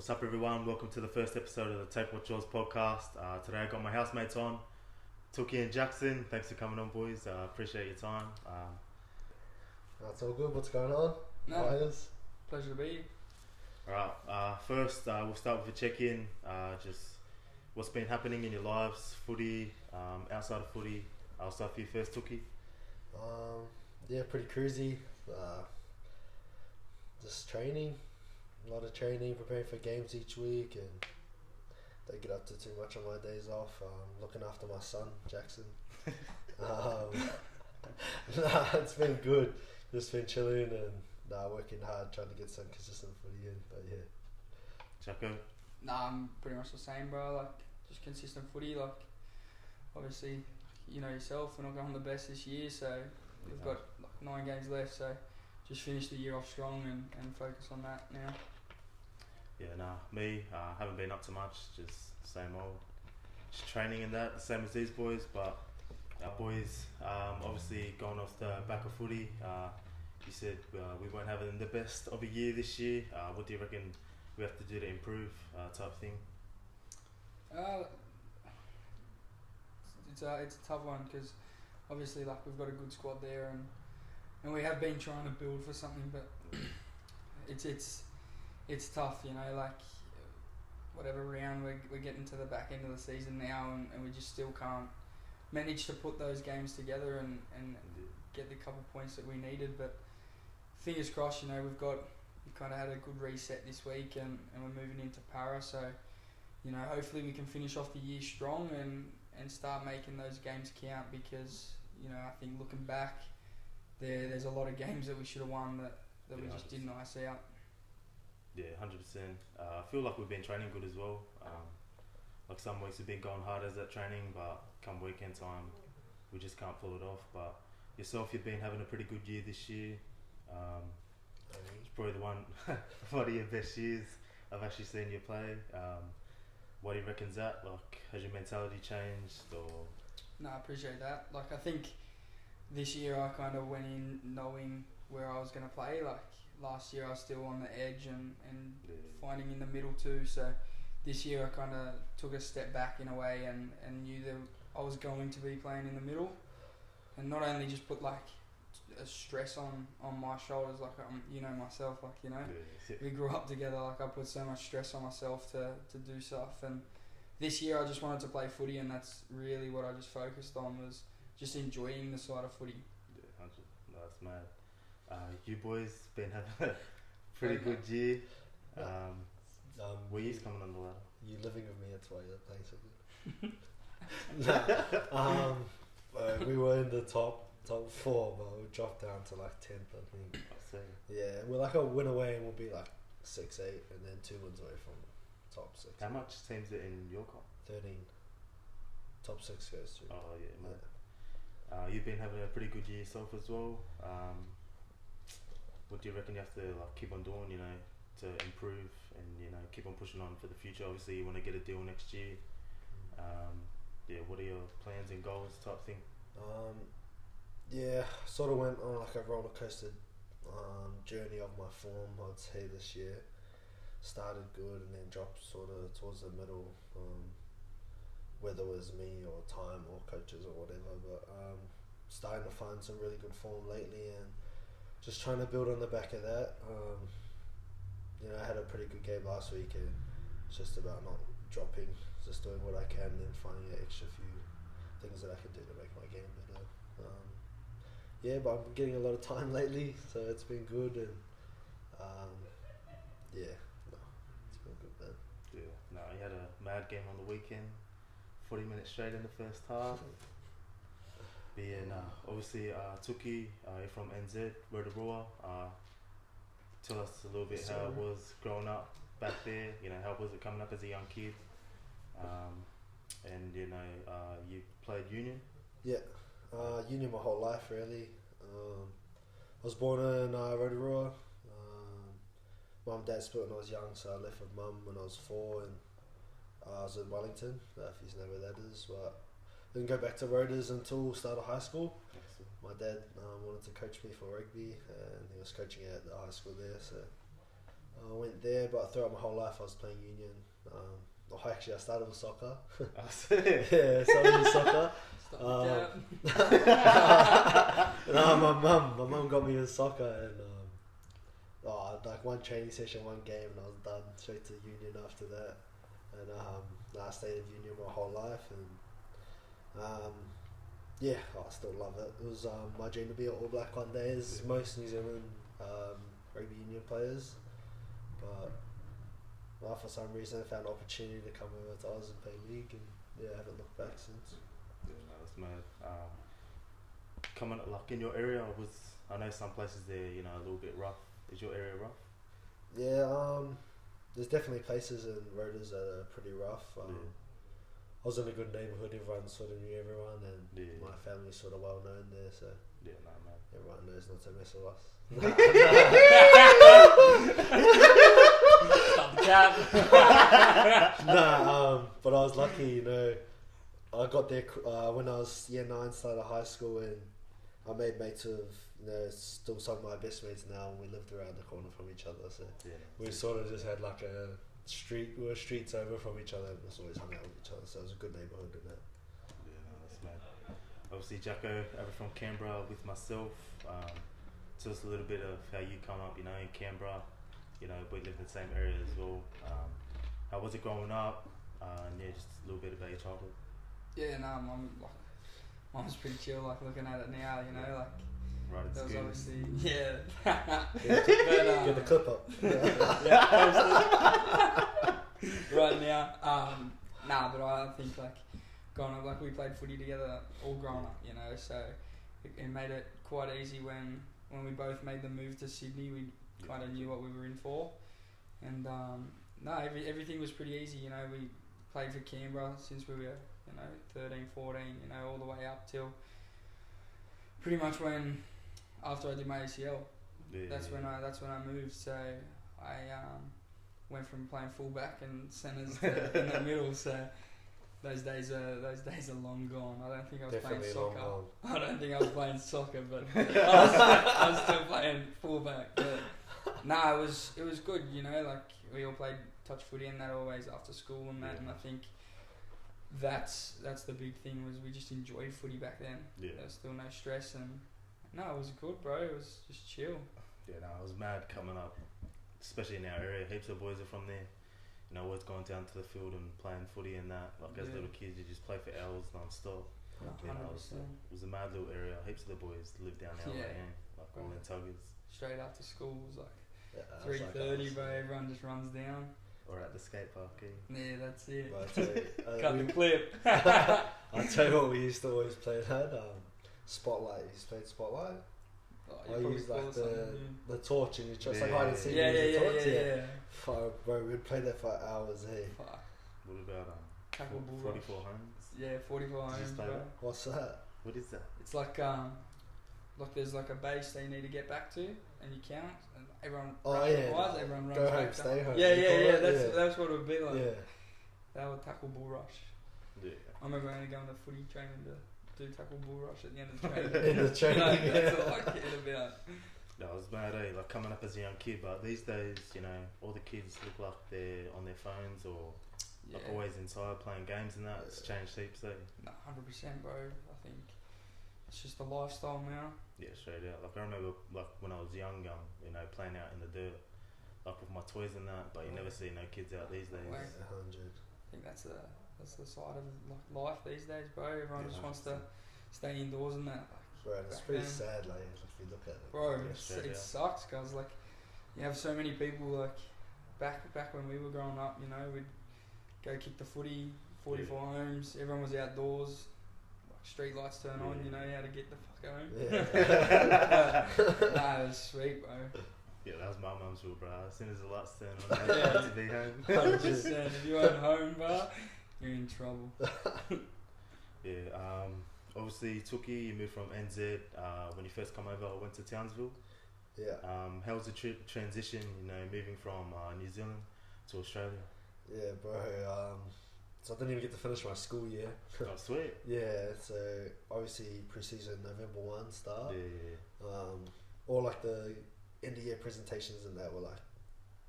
What's up, everyone? Welcome to the first episode of the Take What Yours podcast. Today I got my housemates on, Tuki and Jackson. Thanks for coming on, boys. Appreciate your time. That's all good. What's going on? No, pleasure to be here. Alright, first we'll start with a check-in. Just what's been happening in your lives, footy, outside of footy. I'll start with you first, Tuki. Yeah, pretty cruisy. Just training. A lot of training, preparing for games each week, and don't get up to too much on my days off. Looking after my son, Jackson. It's been good. Just been chilling and working hard, trying to get some consistent footy in. But yeah. Jacko? Nah, I'm pretty much the same, bro. Like, just consistent footy. Like, obviously, you know yourself, we're not going the best this year, so we've got like 9 games left, so just finish the year off strong and focus on that now. Yeah, me, haven't been up to much, just same old. Just training and that, same as these boys, but our boys, obviously going off the back of footy, you said we weren't having the best of a year this year. What do you reckon we have to do to improve, type thing? It's a tough one because obviously like we've got a good squad there and we have been trying to build for something, but it's tough, you know, like whatever round we're getting to the back end of the season now and we just still can't manage to put those games together and get the couple points that we needed. But fingers crossed, you know, we kind of had a good reset this week and we're moving into para, so you know, hopefully we can finish off the year strong and start making those games count, because you know, I think looking back there's a lot of games that we should have won that we just didn't ice out. Yeah, 100%. I feel like we've been training good as well. Like some weeks we've been going hard as that training, but come weekend time, we just can't pull it off. But yourself, you've been having a pretty good year this year. It's probably one of your best years I've actually seen you play. What do you reckon's that? Like, has your mentality changed or? No, I appreciate that. Like, I think this year I kind of went in knowing where I was going to play. Like, last year I was still on the edge and finding in the middle too. So this year I kind of took a step back in a way and knew that I was going to be playing in the middle, and not only just put like a stress on my shoulders, like you know myself, like, you know, we grew up together, like I put so much stress on myself to do stuff, and this year I just wanted to play footy, and that's really what I just focused on, was just enjoying the side of footy. Yeah, that's mad. You boys been having a pretty good year. Were you coming on the ladder? You living with me, that's why you're playing so good. We were in the top 4, but we dropped down to like 10th, I think. I see. Yeah, we're like a win away and we'll be like 6-8, and then 2 wins away from top 6. How much teams are in your comp? 13. Top 6 goes through. Oh yeah, man. You've been having a pretty good year yourself as well. What do you reckon you have to like keep on doing, you know, to improve and, you know, keep on pushing on for the future? Obviously you want to get a deal next year. What are your plans and goals type thing? Yeah, sort of went on like a roller coaster journey of my form, I'd say, this year. Started good and then dropped sort of towards the middle, whether it was me or time or coaches or whatever, but starting to find some really good form lately and just trying to build on the back of that. You know, I had a pretty good game last week, and it's just about not dropping, just doing what I can and finding an extra few things that I can do to make my game better. But I'm getting a lot of time lately, so it's been good, and it's been good, man. Yeah, you had a mad game on the weekend, 40 minutes straight in the first half. Obviously, Tuki, you're from NZ, Rotorua. Tell us a little bit how it was growing up back there. You know, how was it coming up as a young kid? And you know, you played union. Yeah, union my whole life really. I was born in Rotorua. Mum and dad split when I was young, so I left with mum when I was 4, and I was in Wellington. If you know where that is, but didn't go back to Rotas until start of high school. My dad wanted to coach me for rugby, and he was coaching at the high school there, so I went there, but throughout my whole life I was playing union. I started with soccer. Yeah, started with soccer. No, my mum got me in soccer, and like one training session, one game, and I was done. Straight to union after that, and I stayed in union my whole life, and yeah, I still love it. It was my dream to be an All Black one day, as most New Zealand rugby union players, but for some reason I found an opportunity to come over to Oz and play league, and I haven't looked back since. Yeah, no, that's mad. Coming like in your area, I know some places there, a little bit rough. Is your area rough? Yeah, there's definitely places in Rodas that are pretty rough. I was in a good neighbourhood, everyone sort of knew everyone, and my family's sort of well known there, so everyone knows not to mess with us. Stop the cap. But I was lucky, I got there when I was year 9, started high school, and I made mates with, still some of my best mates now, and we lived around the corner from each other, so we sort of just had like we were streets over from each other, and just always hung out with each other, so it was a good neighbourhood in that. Yeah, no, that's mad. Obviously, Jacko, over from Canberra with myself. Tell us a little bit of how you come up, in Canberra. We live in the same area as well. How was it growing up? And just a little bit about your childhood. Yeah, no, Mum's pretty chill, like looking at it now, like right at that was school. obviously, yeah. Get the clip up. Right now, but I think like growing up, like we played footy together all growing up, so it made it quite easy when we both made the move to Sydney. We kind of knew what we were in for, and everything was pretty easy. We played for Canberra since we were 13, 14, all the way up till pretty much after I did my ACL. That's when I moved. So I went from playing fullback and centres to in the middle. So those days are long gone. I don't think I was Definitely playing soccer. long I don't think I was playing soccer, but I was still playing fullback. But it was good. Like we all played touch footy and that always after school and that, and I think that's the big thing, was we just enjoyed footy back then. There was still no stress, and it was good, bro. It was just chill. Yeah, I was mad coming up, especially in our area. Heaps of boys are from there. Always going down to the field and playing footy and that. Like as little kids, you just play for hours non-stop. 100%. It was a mad little area. Heaps of the boys live down our way, like all the tuggers. Straight after school was like 3:30, like bro. Everyone just runs down. Or at the skate park. Yeah, that's it. Cut the clip. I'll tell you what we used to always play that. Spotlight. You used to play Spotlight? I used like the torch, and you just like hide and seek. Yeah. Fuck, bro, we'd play that for hours, hey. Fuck. What about Tackle bull 44 rush. homes? Yeah, 44 homes, bro. What's that? What is that? It's like there's like a base that you need to get back to, and you count, and everyone everyone runs go back home, stay home. Yeah. That's what it would be like. Yeah. That would tackle bull rush. Yeah. I remember only going to footy training to do tackle bull rush at the end of the training. In the training, that's all I cared about. That was mad, like coming up as a young kid, but these days, all the kids look like they're on their phones or like always inside playing games and that. It's changed heaps, though. No, 100%, bro. I think it's just a lifestyle now. Yeah, straight out. Like I remember, like when I was young, playing out in the dirt, like with my toys and that. But you never see no kids out these days. 100. I think that's the side of life these days, bro. Everyone just wants to stay indoors and that. Bro, it's pretty sad, like if you look at it. Bro, it sucks, cause like you have so many people like back when we were growing up. We'd go kick the footy, 44 homes. Everyone was outdoors. Like street lights turn on. You know how to get the fuck home. Yeah. It was sweet, bro. Yeah, that was my mum's rule, bro. As soon as the lights turn on, I had to be home. 100%. If you weren't home, bro, you're in trouble. Yeah. Obviously, Tuki, you moved from NZ. When you first come over, I went to Townsville. Yeah. How was the transition, moving from New Zealand to Australia? Yeah, bro. So I didn't even get to finish my school year. Oh, sweet. Yeah, so obviously pre-season November 1 start. Yeah. All like the end of year presentations and that were like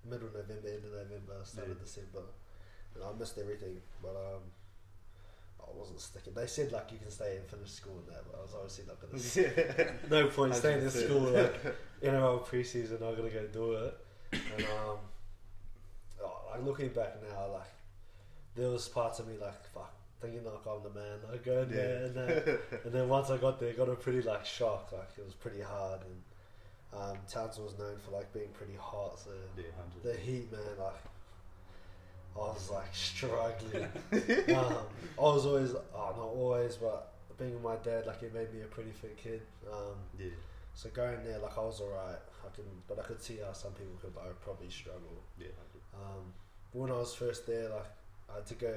middle November, end of November, start of December, and I missed everything. But I wasn't sticking. They said like you can stay and finish school and that, but I was obviously not gonna. No point staying in school like pre-season. I'm gonna go do it. And like looking back now, like there was parts of me like fuck, thinking like I'm the man, like going there and that. And then once I got there, got a pretty like shock. Like it was pretty hard, and Townsville was known for like being pretty hot. So the heat, man, like. I was like struggling. I was always, not always, but being with my dad, like it made me a pretty fit kid. So going there, like I was alright. But I could see how some people could like probably struggle. When I was first there, like I had to go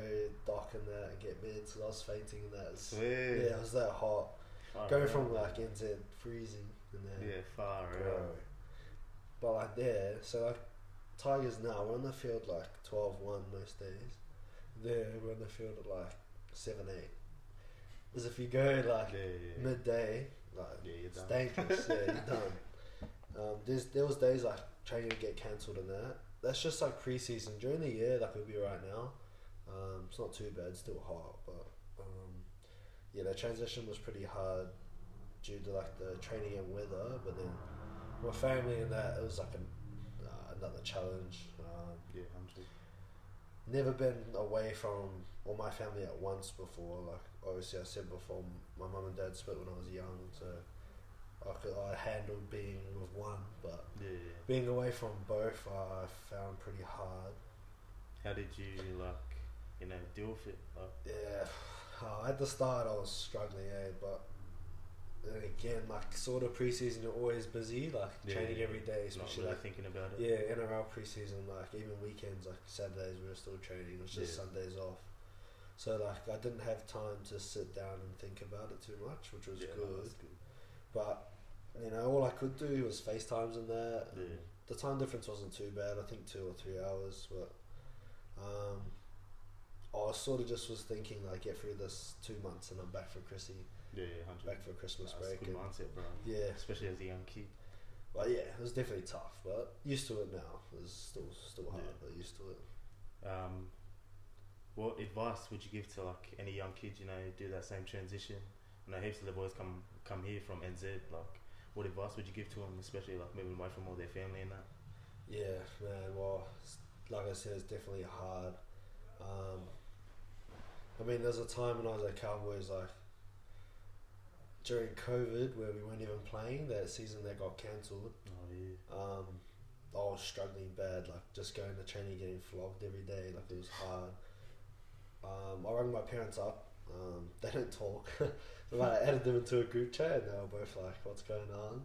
dock in that and get meds because I was fainting in that. It was that hot. Going from like NZ freezing and then far out. But like there, so like. Tigers now, we're on the field like 12-1 most days. There, we're on the field at like 7-8. Because if you go like midday, like it's dangerous. You're done. There was days like training would get cancelled and that. That's just like pre-season. During the year, like we'll be right now. It's not too bad, it's still hot, but the transition was pretty hard due to like the training and weather. But then my family and that, it was like another challenge. Never been away from all my family at once before. Like obviously I said before, my mum and dad split when I was young, so I handled being with one, but being away from both I found pretty hard. How did you deal with it? At the start I was struggling, but then again, like sort of pre-season, you're always busy, like training every day, especially really like thinking about it. NRL pre-season, like even weekends, like Saturdays we were still training. It was just Sundays off. So like I didn't have time to sit down and think about it too much, which was good. But all I could do was FaceTimes and that. And the time difference wasn't too bad. I think 2 or 3 hours, but I sort of just was thinking like get through this 2 months and I'm back for Chrissy. Back for Christmas break. That's a good mindset, bro. Especially as a young kid. But it was definitely tough, but used to it now. It's still hard, but used to it. What advice would you give to like any young kids, do that same transition? I know heaps of the boys come here from NZ, like what advice would you give to them, especially like moving away from all their family and that? Yeah, man, well, like I said, it's definitely hard. There's a time when I was at Cowboys, like during COVID, where we weren't even playing, that season that got cancelled. I was struggling bad, like just going to training, getting flogged every day, like it was hard. I rang my parents up. They don't talk. So I added them into a group chat and they were both like, what's going on?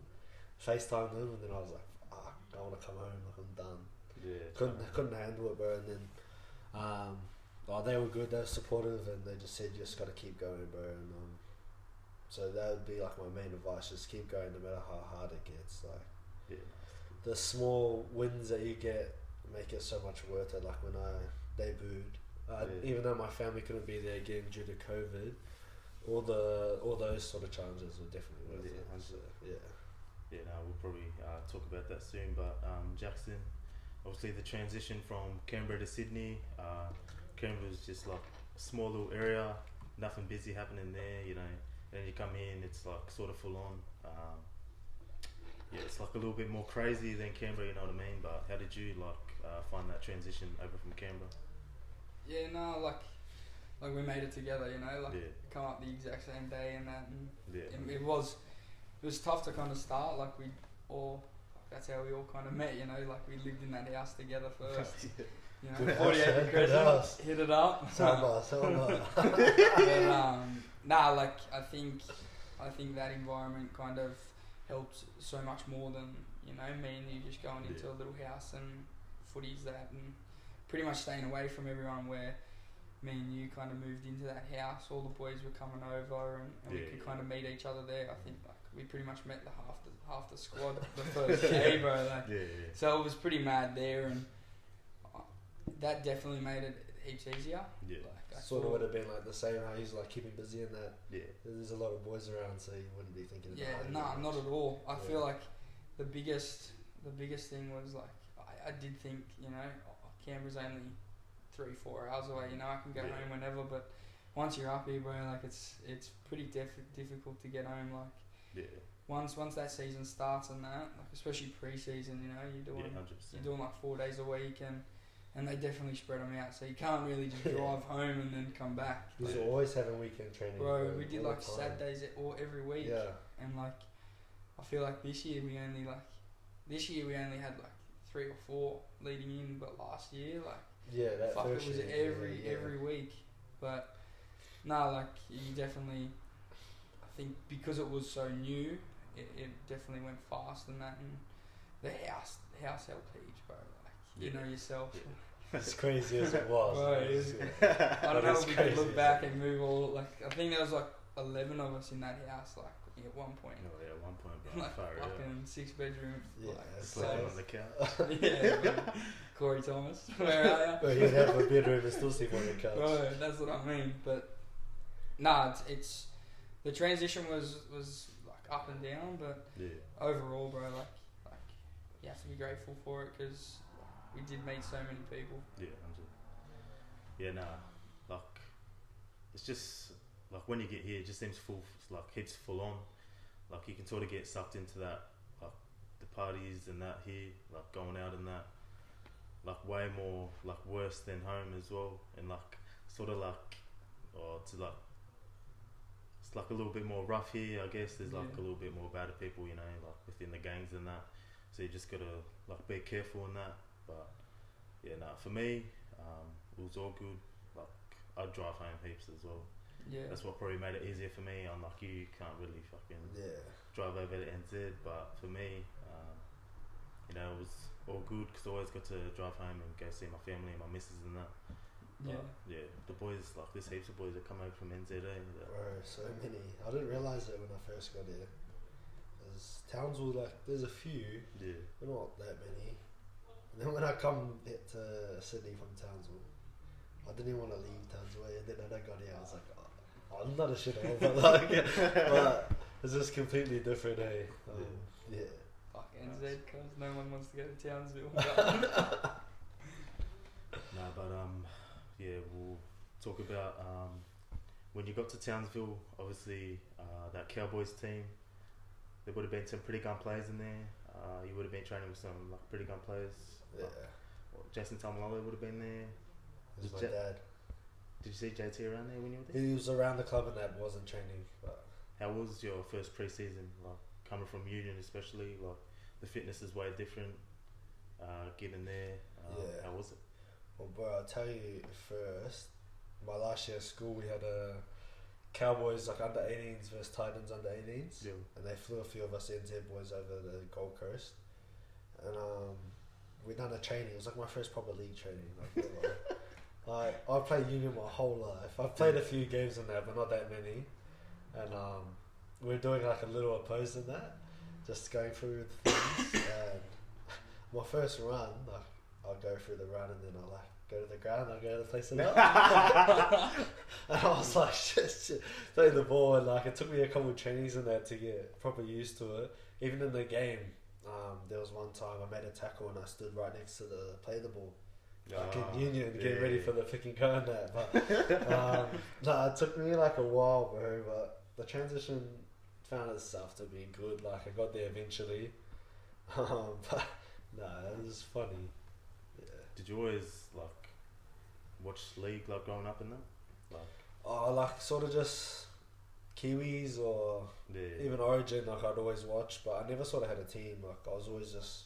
FaceTime them and then I was like, fuck, I want to come home, like I'm done. Couldn't handle it, bro. And then they were good, they were supportive and they just said you just got to keep going, bro. And so that would be like my main advice, just keep going no matter how hard it gets. Like the small wins that you get make it so much worth it. Like when I debuted, even though my family couldn't be there again due to COVID, all those sort of challenges were definitely worth it. So, we'll probably talk about that soon. But Jackson, obviously the transition from Canberra to Sydney, Canberra was just like a small little area, nothing busy happening there, Then you come in, it's like sort of full on. It's like a little bit more crazy than Canberra, you know what I mean? But how did you find that transition over from Canberra? Like we made it together, come up the exact same day and that, and it was tough to kind of start. Like that's how we all kind of met, like we lived in that house together first. 48 degrees, hit it up. Samba. But, I think that environment kind of helped so much more than me and you just going into a little house and footy's that and pretty much staying away from everyone. Where me and you kind of moved into that house, all the boys were coming over and we could kind of meet each other there. I think like we pretty much met half the squad the first day, bro. So it was pretty mad there, and that definitely made it heaps easier. Sort of would have been like the same, how he's like keeping busy in that. There's a lot of boys around, so you wouldn't be thinking about it. Not at all. I feel like the biggest thing was like I did think, you know, Canberra's only 3-4 hours away. You know, I can go home whenever. But once you're up here, bro, like it's pretty difficult to get home. Like once that season starts and that, like especially pre-season, you know, you're doing like 4 days a week and they definitely spread them out, so you can't really just drive home and then come back. Because you're always having weekend training. Bro, we did like Saturdays every week. Yeah. And like, I feel like this year we only had like 3 or 4 leading in, but last year, like, that fuck, first it was year, every week. But no, like you definitely, I think because it was so new, it definitely went fast and that, and the house helped heaps, bro. You know yourself. As crazy as it was. Bro, I don't know if we could look back and move all, like, I think there was like 11 of us in that house, like, at one point. Oh yeah, at one point, bro. Like, fucking 6 bedroom. Yeah, like, sleeping on the couch. Yeah, bro. Corey Thomas, where are you? Bro, he'd have a bedroom and still sleep on the couch. Bro, that's what I mean. But, nah, it's the transition was like up and down, but overall, bro, like you have to be grateful for it, because we did meet so many people. Like it's just like when you get here, it just seems heaps full on. Like you can sort of get sucked into that, like the parties and that here, like going out and that, like way more like worse than home as well, and like sort of like, it's like a little bit more rough here, I guess. There's like a little bit more better people, you know, like within the gangs and that. So you just gotta like be careful in that. But for me, it was all good. Like I'd drive home heaps as well. Yeah, that's what probably made it easier for me. Unlike you can't really fucking drive over to NZ. But for me, you know, it was all good because I always got to drive home and go see my family and my missus and that. But the boys, like there's heaps of boys that come over from NZ. Bro, so many. I didn't realise it when I first got here. Townsville, like, there's a few, but not that many. And then when I come to Sydney from Townsville, I didn't even want to leave Townsville, and then when I got here, I was like, I'm not a shithole, but like, but it's just completely different, eh? Fuck NZ, cause no one wants to go to Townsville. We'll talk about when you got to Townsville. Obviously, that Cowboys team. There would have been some pretty gun players in there. You would have been training with some like pretty gun players. Yeah. Jason Tamalolo would have been there. It was my dad. Did you see JT around there when you were there? He was around the club and that, wasn't training. But how was your first pre-season? Like coming from Union, especially, like the fitness is way different. Getting there, how was it? Well, bro, I'll tell you first. My last year of school, we had a Cowboys like under 18s versus Titans under 18s, and they flew a few of us NZ boys over the Gold Coast, and we done a training. It was like my first proper league training. Like I played Union my whole life. I've played a few games in there, but not that many, and we're doing like a little opposed in that, just going through the things. And my first run, like I'll go through the run and then I'll like go to the ground, I'll go to the place it up. And I was like, shit, playing the ball, and like it took me a couple of trainings in there to get proper used to it. Even in the game, there was one time I made a tackle and I stood right next to the play the ball. Like in Union, getting ready for the picking go and that. But it took me like a while, bro, but the transition found itself to be good. Like I got there eventually. But it was funny. Yeah. Did you always like watch league like growing up in that? Like sort of just Kiwis or even Origin. Like I'd always watch, but I never sort of had a team. Like I was always just,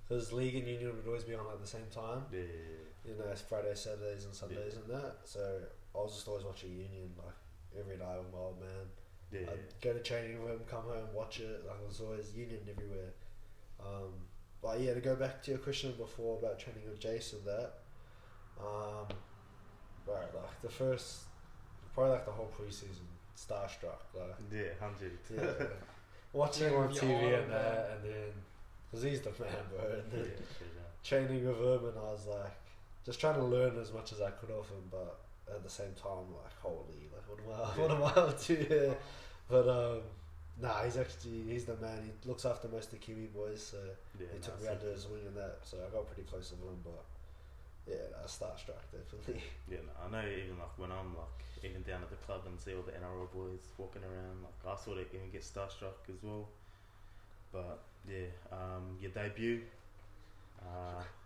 because league and Union would always be on at the same time. You know, it's Fridays, Saturdays, and Sundays and that. So I was just always watching Union like every night with my old man. I'd go to training room, come home, watch it. Like it was always Union everywhere. But yeah, to go back to your question before about training with Jason, right, like the first, probably like the whole preseason, starstruck, like 100. Watching him on TV and that, and then because he's the man, bro, and then training with him, and I was like just trying to learn as much as I could of him, but at the same time, like holy, like what am I up to here? But Nah, he's the man. He looks after most of the Kiwi boys, so Yeah, he took me under his wing and that. So I got pretty close with him, but yeah, I starstruck definitely. Yeah, no, I know even like when I'm like even down at the club and see all the NRL boys walking around, like I sort of even get starstruck as well. But yeah, your debut,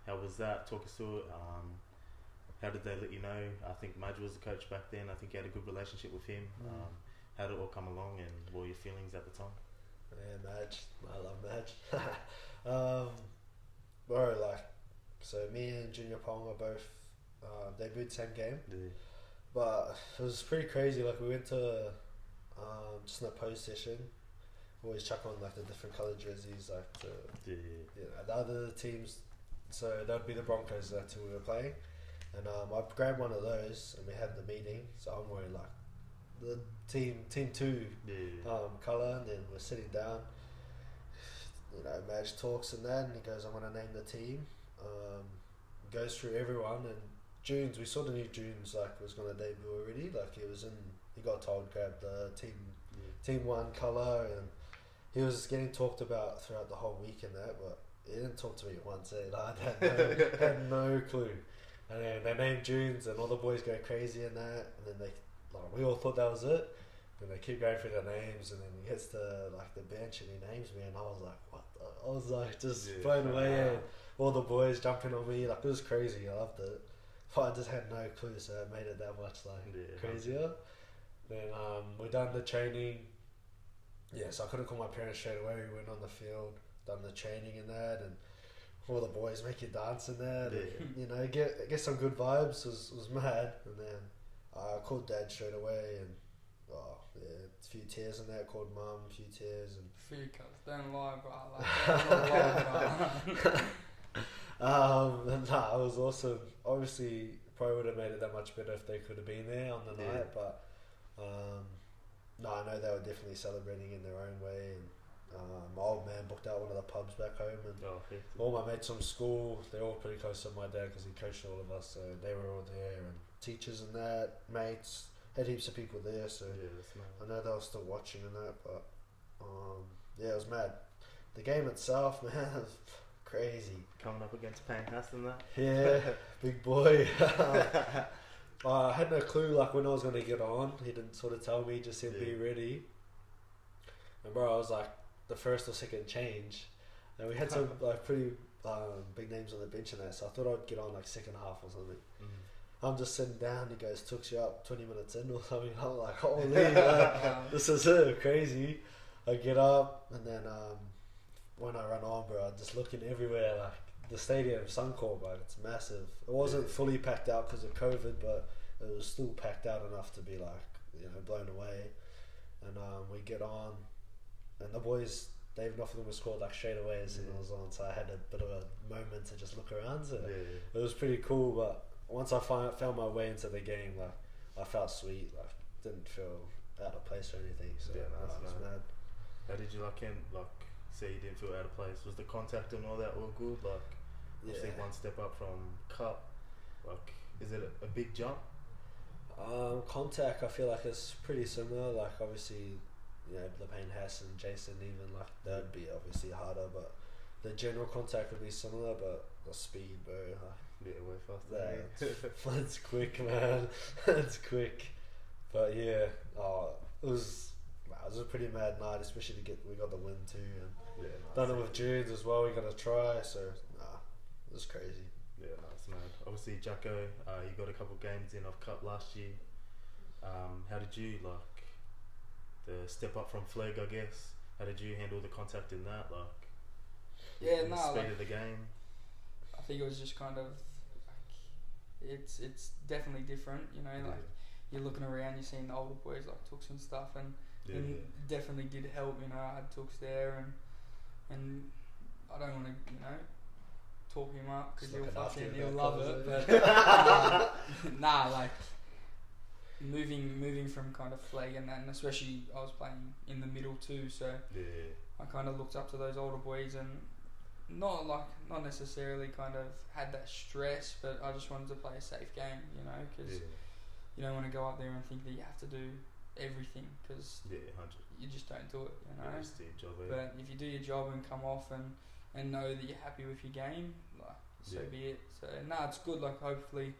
how was that? Talk us through it. How did they let you know? I think Madge was the coach back then. I think you had a good relationship with him. How did it all come along, and what were your feelings at the time? Yeah, Madge. I love Madge. Bro, like, so me and Junior Pong are both debuted same game. Yeah. But it was pretty crazy. Like, we went to just an opposed session. We always chuck on like the different coloured jerseys, like the other teams. So that would be the Broncos. That's who we were playing. And I grabbed one of those, and we had the meeting. So I'm wearing like the team 2 colour, and then we're sitting down. You know, Madge talks and that, and he goes, "I'm gonna name the team." Goes through everyone, and Junes, we sort of knew Junes like was gonna debut already. Like he got told grab the team 1 colour, and he was getting talked about throughout the whole week and that, but he didn't talk to me once. Like, I had no clue. And then they named Junes, and all the boys go crazy and that, and then we all thought that was it. And they keep going through their names, and then he gets to like the bench and he names me, and I was like, what? I was like just blown away, and all the boys jumping on me, like it was crazy. I loved it, but I just had no clue, so it made it that much crazier. Then we done the training. So I couldn't call my parents straight away. We went on the field, done the training and that, and all the boys make you dance and that, and, you know, get some good vibes. It was mad. And then I called Dad straight away, and a few tears in there. Called Mum, a few tears, and few cuts. Don't lie, bro. And it was awesome. Obviously, probably would have made it that much better if they could have been there on the night, but I know they were definitely celebrating in their own way. And my old man booked out one of the pubs back home, and all my mates from school, they're all pretty close to my dad because he coached all of us, so they were all there, and teachers and that, mates, had heaps of people there, so I know they were still watching and that, but it was mad. The game itself, man, was crazy. Coming up against Payne Haas and that? Yeah, big boy. I had no clue like when I was going to get on. He didn't sort of tell me, just said be ready. And bro, I was like the first or second change, and we had some like pretty big names on the bench and that, so I thought I'd get on like second half or something. I'm just sitting down, he goes, "Tooks you up 20 minutes in" or something. I'm like, holy, this is crazy. I get up, and then when I run on, bro, I'm just looking everywhere, like the stadium, Suncorp, like it's massive. It wasn't fully packed out because of COVID, but it was still packed out enough to be like, you know, blown away. And we get on, and the boys, Dave Nottingham was scored like straight away as soon as I was on, so I had a bit of a moment to just look around. So it was pretty cool, but once I found my way into the game, like I felt sweet, like didn't feel out of place or anything. So it was mad. How did you say you didn't feel out of place? Was the contact and all that all good? Like, obviously one step up from cup, like, is it a big jump? Contact, I feel like it's pretty similar. Like, obviously, you know, the Payne Haas and Jason, even like that'd be obviously harder, but the general contact would be similar. But the speed, bro, way faster. It's quick, man. It's quick. But yeah, it was a pretty mad night, especially we got the win too, and done it with Junes as well. We got a try, so it was crazy. Yeah, nice, man. Obviously, Jacko, you got a couple games in of cup last year. How did you the step up from flag? I guess. How did you handle the contact in that? The speed of the game. I think it was just kind of it's definitely different, you know. Like you're looking around, you're seeing the older boys like Tooks and stuff, and it definitely did help. You know, I had Tooks there, and I don't want to, you know, talk him up because he'll love it. But like moving from kind of flag and especially I was playing in the middle too, so I kind of looked up to those older boys and not necessarily kind of had that stress, but I just wanted to play a safe game, you know, because you don't want to go up there and think that you have to do everything, because 100. you just don't do it, you know. Yeah, just do your job, But if you do your job and come off and know that you're happy with your game, like, so be it. So it's good. Like, hopefully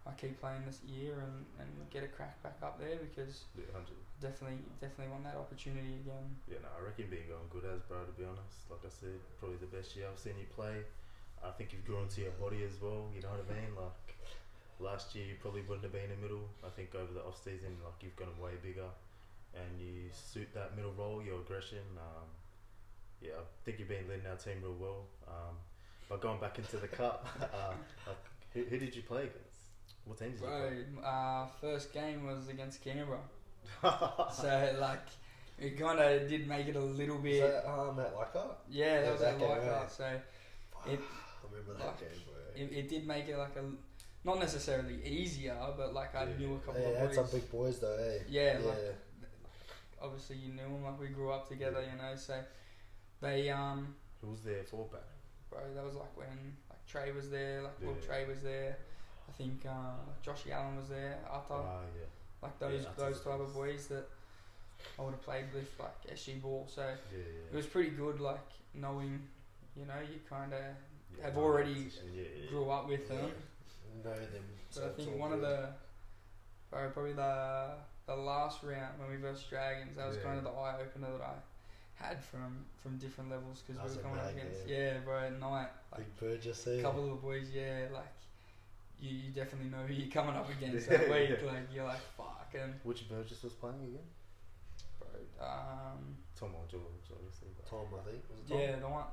I keep playing this year and get a crack back up there, because 100. definitely want that opportunity again. Yeah, I reckon being going good as, bro, to be honest. Like I said, probably the best year I've seen you play. I think you've grown to your body as well, you know what I mean? Like, last year you probably wouldn't have been in the middle. I think over the off season, like, you've gotten way bigger and you suit that middle role, your aggression. I think you've been leading our team real well. But going back into the cup, like, who did you play against? What team did you play? First game was against Canberra. So, like, it kind of did make it a little bit. Was that at Leichhardt? Yeah, that was at game, Leichhardt. So I remember that game, bro. it did make it like not necessarily easier, but like I knew a couple of boys. Had some big boys though, eh? Yeah, like, obviously you knew them, like we grew up together, you know. So they Who was their fullback? Bro, that was like when like Trey was there, like Will Trey was there. I think Joshy Allen was there. Atta, like those type of boys that I would have played with, like SG ball. So it was pretty good, like knowing, you know, you kind of have already grew up with them. Know them. But I think one of probably the last round when we versed Dragons, that was kind of the eye opener that I had from different levels, because we were coming up against bro, at night, like Big Burgess, a couple of the boys, like you definitely know who you're coming up against that week. Like you're like fuck. And which Burgess was playing again? Bro, Tom or George, obviously. Tom, I think. Was it Tom? Yeah, the one.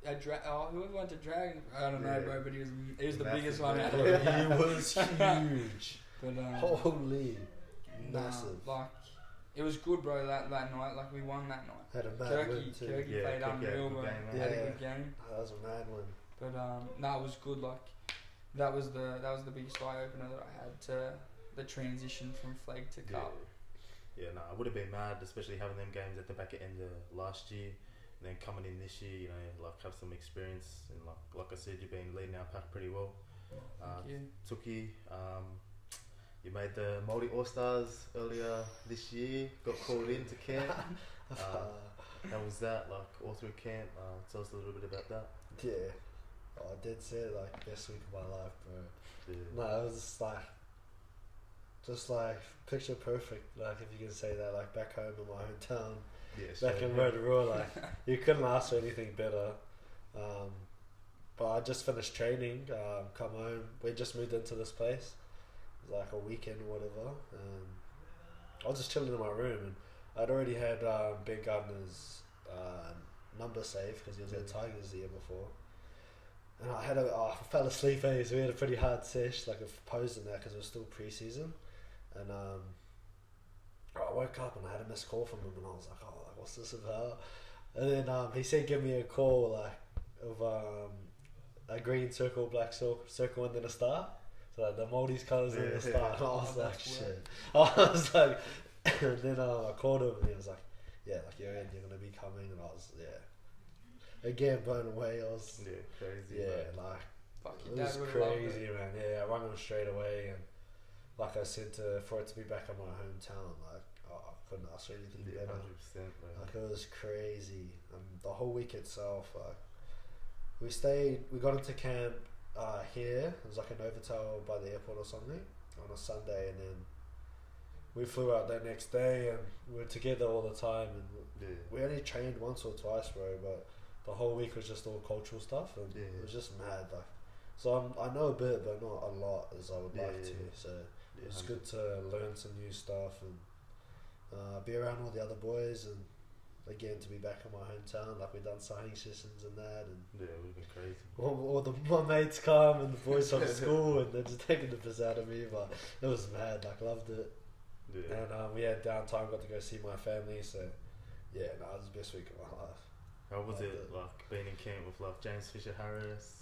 Whoever went to Dragon, I don't know, bro, but he was the biggest one out Bro, there. he was huge. But holy, massive. Like it was good, bro. That night, like we won that night. Had a mad win too. Turkey played unreal, bro. Had a good game. That was a mad one. But it was good. Like that was the biggest eye opener that I had to the transition from flag to cup. Yeah, I would have been mad, especially having them games at the back end of last year. And then coming in this year, you know, like have some experience, and like I said, you've been leading our pack pretty well. Thank you. Tuki, you made the Maori All-Stars earlier this year. Got called into camp. How was that? Like all through camp? Tell us a little bit about that. Yeah, I did say it, like best week of my life, bro. Yeah. No, it was just like picture perfect. Like if you can say that, like back home in my hometown. Back in Rotorua, like you couldn't ask for anything better. But I just finished training, come home. We just moved into this place. It was like a weekend or whatever. I was just chilling in my room, and I'd already had Ben Gardner's number saved because he was at Tigers the year before. And I fell asleep, so we had a pretty hard sesh, like a pose in that because it was still pre-season. And I woke up and I had a missed call from him, and I was like, oh, like, what's this about? And then he said, give me a call, like, of a green circle, black circle, and then a star. So like the Māori's colours and the star. And I was like, shit. I was like, and then I called him, and he was like, yeah, like you're going to be coming. And I was, again, blown away. I was, crazy. Yeah, bro. like, it was crazy, man. Yeah, I rang him straight away, and like I said, for it to be back in my hometown, like I couldn't ask for anything better. 100%, man. Like it was crazy. The whole week itself, like we got into camp here. It was like an Novotel by the airport or something on a Sunday, and then we flew out that next day, and we were together all the time. And we only trained once or twice, bro. But the whole week was just all cultural stuff, and it was just mad. Like, so I know a bit, but not a lot as I would like to. So. It's good to learn some new stuff and be around all the other boys, and again to be back in my hometown. Like we've done signing sessions and that, and it would have been crazy. All my mates come and the boys from school, and they're just taking the piss out of me. But it was mad. Like loved it. Yeah. And we had downtime, got to go see my family. So it was the best week of my life. How was it like being in camp with like James Fisher-Harris?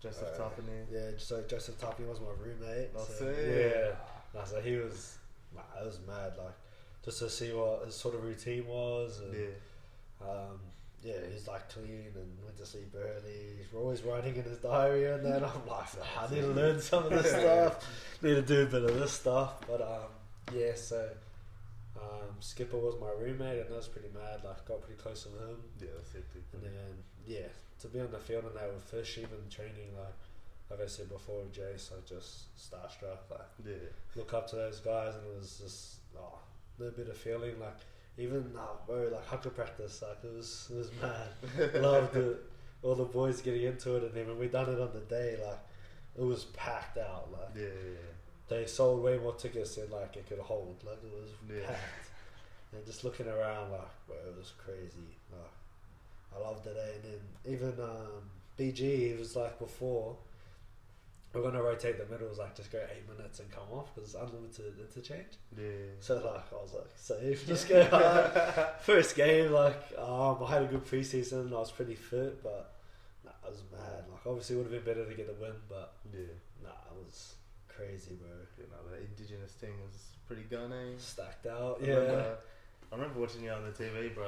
Joseph Delle. Yeah, so Joseph Delle was my roommate. So he was, it was mad. Like just to see what his sort of routine was. And, he's like clean and went to sleep early. He's always writing in his diary and then I'm like, I need to learn some of this stuff. Need to do a bit of this stuff. But so Skipper was my roommate, and I was pretty mad. Like, got pretty close with him. Yeah, that's it too. And then to be on the field and that with fish, even training, like I said before with Jace, like just starstruck. Like look up to those guys, and it was just a little bit of feeling. Like even bro, like haka practice, like it was mad. Loved it. All the boys getting into it, and then when we done it on the day, like it was packed out. Like they sold way more tickets than like it could hold. Like it was packed. And just looking around, like bro, it was crazy. Like I loved it. And then even BG, it was like before we're gonna rotate the middles, like just go 8 minutes and come off because it's unlimited interchange. So like I was like safe, just go. First game, like I had a good preseason. I was pretty fit, but I was mad. Like obviously it would have been better to get a win, but it was crazy, bro. The Indigenous team was pretty gunning. Stacked out, I remember watching you on the TV, bro.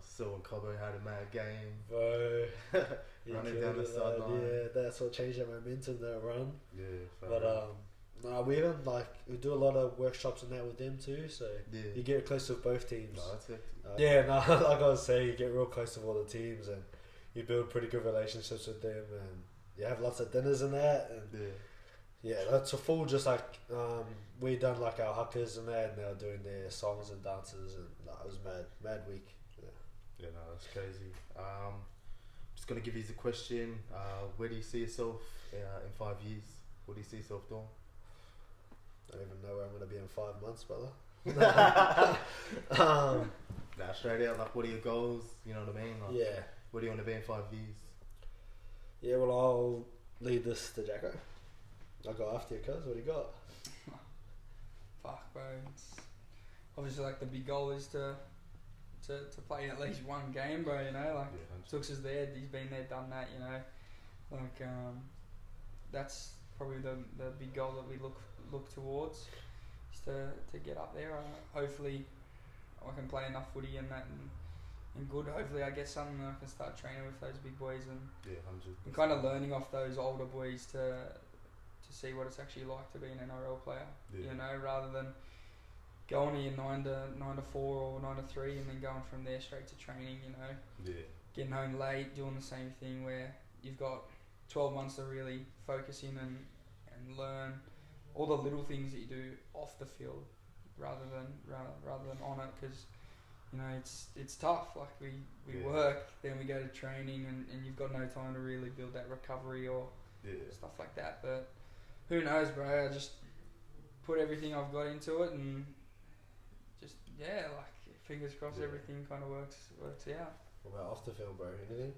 Sil and Cobbo had a mad game, bro. Running down the sideline. Yeah, that's what changed our momentum, that run. Yeah, but we even we do a lot of workshops and that with them too. So you get close with both teams. No, that's it. Like I was saying, you get real close with all the teams, and you build pretty good relationships with them, and you have lots of dinners and that. And that's a full just like we done like our huckers and that, and they were doing their songs and dances, and it was mad week. Yeah, no, that's crazy. Just gonna give you the question. Where do you see yourself in 5 years? What do you see yourself doing? I don't even know where I'm gonna be in 5 months, brother. Straight out. Like, what are your goals? You know what I mean? Like, where do you want to be in 5 years? Yeah, well, I'll lead this to Jacko. I'll go after you, cuz. What do you got? Fuck, bro. It's obviously like the big goal is to play at least one game, bro. You know, like Tooks is there. He's been there, done that. You know, like that's probably the big goal that we look towards is to get up there. Hopefully, I can play enough footy and that and good. Hopefully, I get something and I can start training with those big boys and kind of learning off those older boys to see what it's actually like to be an NRL player. You know, rather than going here 9 to 4 or 9 to 3 and then going from there straight to training. You know, getting home late, doing the same thing where you've got 12 months to really focus in and learn all the little things that you do off the field rather than on it, because you know it's tough. Like we work, then we go to training, and you've got no time to really build that recovery or stuff like that. But who knows, bro? I just put everything I've got into it, and just like fingers crossed, everything kind of works out. What about off the field, bro? Anything?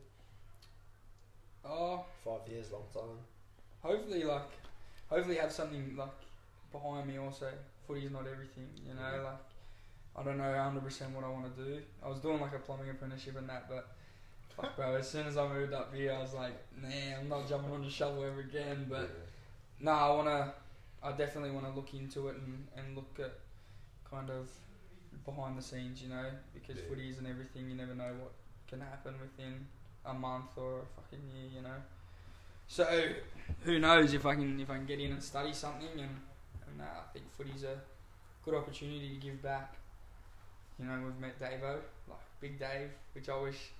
5 years, long time. Hopefully have something like behind me also. Footy's not everything, you know, like I don't know 100% what I want to do. I was doing like a plumbing apprenticeship and that, but fuck, bro, as soon as I moved up here I was like, nah, I'm not jumping on the shovel ever again. But I definitely want to look into it and look at kind of behind the scenes, you know, because footy isn't everything. You never know what can happen within a month or a fucking year, you know. So who knows if I can get in and study something, and I think footy's a good opportunity to give back. You know, we've met Davo, like Big Dave, which I wish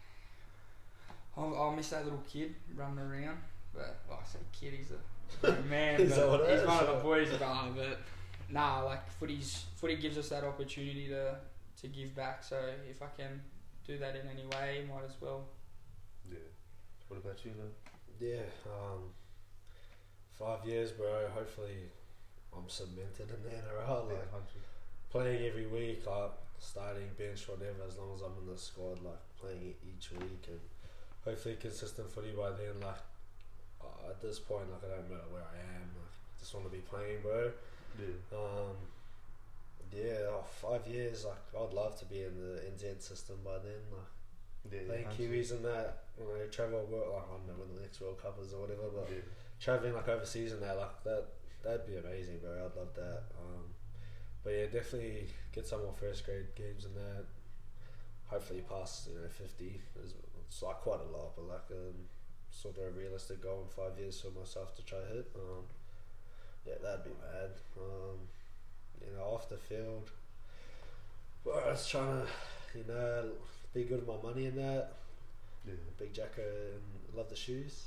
I'll miss that little kid running around. But I say kid, he's a grown man. He's one of the boys, but like footy gives us that opportunity to give back. So if I can do that in any way, might as well. Yeah. What about you, though? Yeah, 5 years, bro. Hopefully, I'm cemented in the NRL. Like playing every week, like starting bench, whatever. As long as I'm in the squad, like playing each week, and hopefully consistent footy by then. Like at this point, like I don't matter where I am. Like, just want to be playing, bro. 5 years. Like I'd love to be in the NZ system by then. Like. Playing Kiwis and that, when I travel work, like I don't know when the next World Cup is or whatever, but travelling like overseas and that, like that'd be amazing, bro. I'd love that. But yeah, definitely get some more first grade games and that. Hopefully pass 50. It's like quite a lot, but like sort of a realistic goal in 5 years for myself to try hit. That'd be mad. Off the field. I was trying to, be good with my money and that. Yeah. Big Jacko and love the shoes.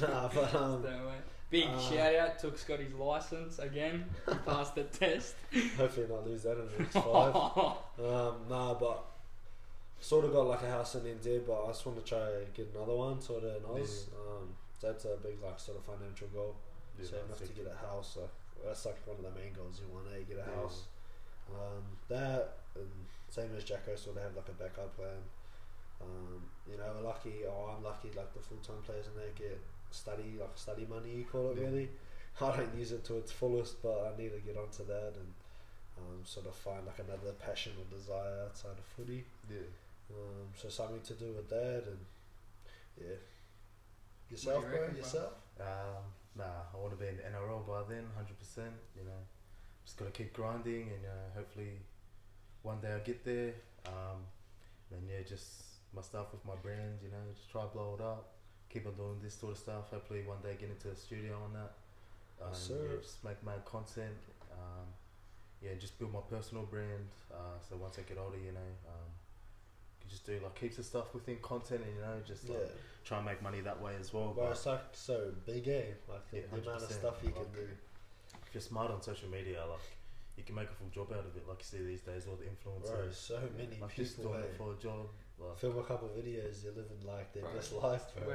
Nah, but No way. Big shout out, took Scotty's license again. He passed the test. hopefully not lose that in the next 5. Nah, but sort of got like a house in India, but I just want to try get another one sort of in Oz. That's a big like sort of financial goal. Yeah, So enough to get a house. So that's like one of the main goals you want to get a house. That and same as Jacko, sort of have like a backup plan. We're lucky, I'm lucky, like the full-time players and they get study money, you call it. Really, I don't use it to its fullest, but I need to get onto that and sort of find like another passion or desire outside of footy. So something to do with that. And yourself, What do you bro? reckon, Yourself? I want to be in the NRL by then, 100%. Just gotta keep grinding, and hopefully one day I get there. And just my stuff with my brand, just try to blow it up. Keep on doing this sort of stuff. Hopefully one day get into a studio on that. Just make my content. Just build my personal brand. So once I get older, can just do like heaps of stuff within content, and just try and make money that way as well. But it's like so big, like the amount of stuff you can do. If you're smart on social media, like you can make a full job out of it. Like you see these days, all the influencers. Bro, so many like people just doing it for a job. Like, film a couple of videos, you're living like their best life, bro.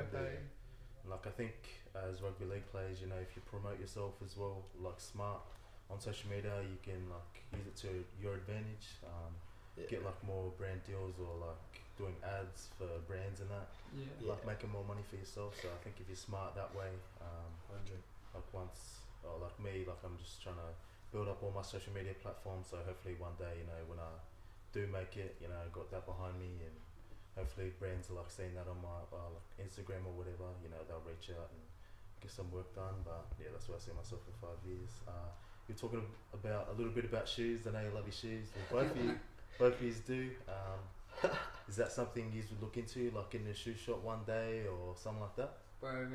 Like I think as rugby league players, if you promote yourself as well, like smart on social media, you can like use it to your advantage. Get like more brand deals or like doing ads for brands and that. Like making more money for yourself. So I think if you're smart that way, like once, or like me, like I'm just trying to build up all my social media platforms. So hopefully one day, when I do make it, got that behind me, and hopefully brands are like seeing that on my like Instagram or whatever. They'll reach out and get some work done. But that's where I see myself in 5 years. You're talking about a little bit about shoes. I know you love your shoes. Well, both of you do. Is that something you would look into, like in a shoe shop one day or something like that? Bro,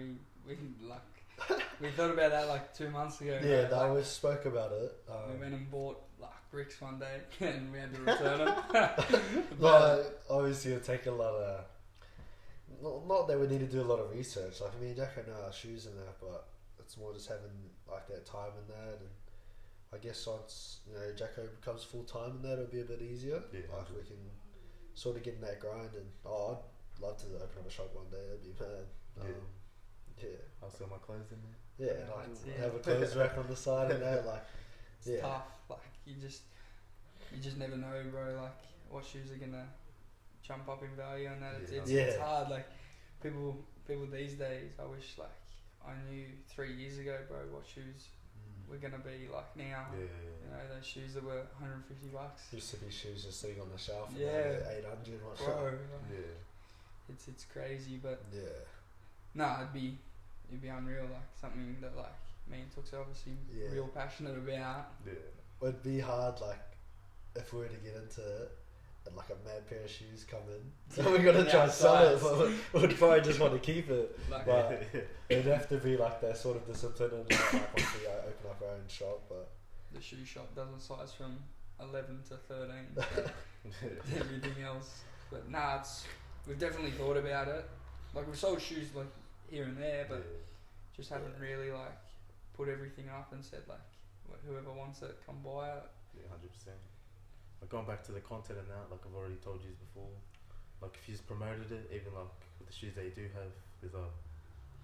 we thought about that like 2 months ago. We spoke about it. We went and bought like bricks one day and we had to return them. But obviously it'll take a lot of, not that we need to do a lot of research, like me and Jack know our shoes and that, but it's more just having like that time in that. And I guess once Jacko becomes full time in that, it'll be a bit easier. Like we can sort of get in that grind, and I'd love to open up a shop one day. That'd be mad. I'll sell my clothes in there. Have a clothes rack on the side and that. Like, it's tough. Like you just never know, bro. Like what shoes are gonna jump up in value and that. It's hard. Like people these days. I wish like I knew 3 years ago, bro, what shoes we're gonna be like now. Those shoes that were $150. Used to be shoes just sitting on the shelf. And 800. Bro. It's crazy, but it'd be unreal. Like something that like me and Tuks are obviously real passionate about. It'd be hard, like if we were to get into it and like a mad pair of shoes come in, so we're gonna try and sell it, but we'd probably just want to keep it. But it'd have to be like that sort of discipline, and like obviously open up our own shop. But the shoe shop doesn't size from 11 to 13. So everything else, but we've definitely thought about it. Like we've sold shoes like here and there, but just haven't really like put everything up and said like whoever wants it, come buy it. 100%. Like going back to the content and that, like I've already told you before, like if you've promoted it, even like with the shoes that you do have, there's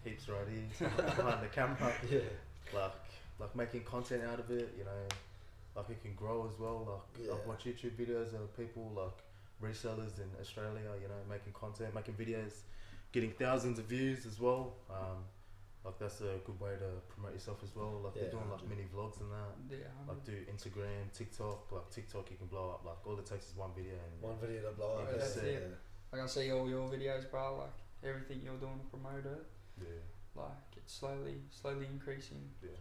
heaps right here behind the camera. Like making content out of it, like it can grow as well. Like I've watched YouTube videos of people like resellers in Australia, making content, making videos, getting thousands of views as well. Like that's a good way to promote yourself as well. Like they're doing like mini vlogs and that. Like do Instagram, TikTok. Like TikTok, you can blow up. Like all it takes is one video. And one video to blow up. That's it. Like I see all your videos, bro. Like everything you're doing to promote it. Like it's slowly increasing. 100.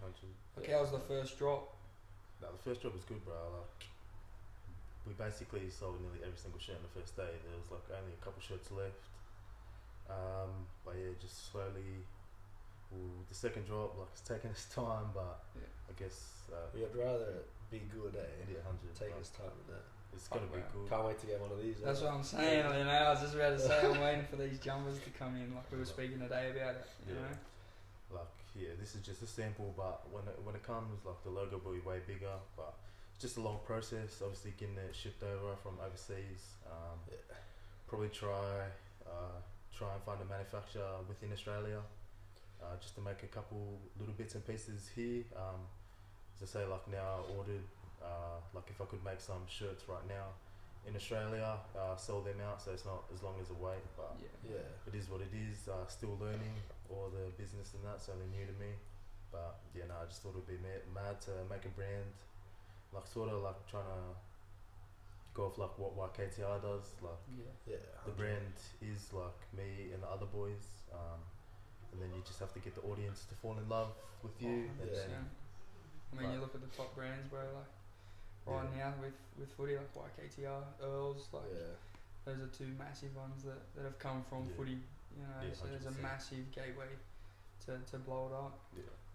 Like how's the first drop? No, the first drop was good, bro. Like we basically sold nearly every single shirt on the first day. There was like only a couple shirts left. But just slowly. The second drop, like it's taking its time, but I guess we'd rather it be good, 100. Take its time in that. it's gonna be cool. Can't wait to get one of these. That's what I'm saying. You know, I was just about to say I'm waiting for these jumpers to come in. Like we were speaking today about it. You know. Like this is just a sample, but when it comes, like the logo will be way bigger. But it's just a long process. Obviously, getting it shipped over from overseas. Probably try and find a manufacturer within Australia, just to make a couple little bits and pieces here. As I say, like now I ordered. Like if I could make some shirts right now in Australia, sell them out, so it's not as long as a wait, but it is what it is. Still learning all the business and that, so they're new to me, but I just thought it would be mad to make a brand, like sort of like trying to go off like what KTR does, like the brand is like me and the other boys, and then you just have to get the audience to fall in love with you. And then, I mean, you look at the top brands, bro, like right now with Footy, like KTR, Earls, like those are two massive ones that have come from Footy, you know, so 100%. There's a massive gateway to blow it up.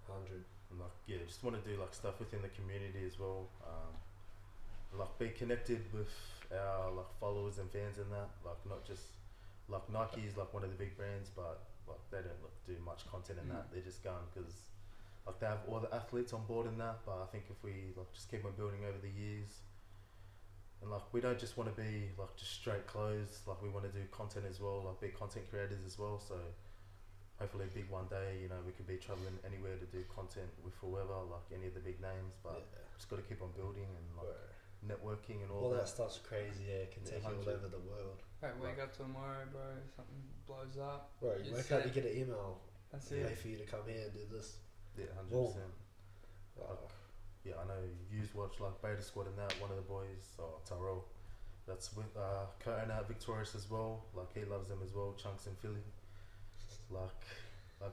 100. And like just want to do like stuff within the community as well, like be connected with our like followers and fans and that, like not just like Nike is like one of the big brands, but like they don't do much content in that. They're just going because like they have all the athletes on board in that, but I think if we like just keep on building over the years, and like we don't just want to be like just straight clothes, like we want to do content as well, like be content creators as well. So hopefully big one day, you know, we could be traveling anywhere to do content with whoever, like any of the big names, but just got to keep on building and like networking and all that stuff's crazy. It can take you all over the world. Right, wake up tomorrow, bro, something blows up, bro, you wake up, you get an email, that's it, for you to come here and do this. 100%. I know you've watched like Beta Squad and that, one of the boys, Tyrell, that's with co-owner Victorious as well, like he loves them as well, Chunks in Philly. Like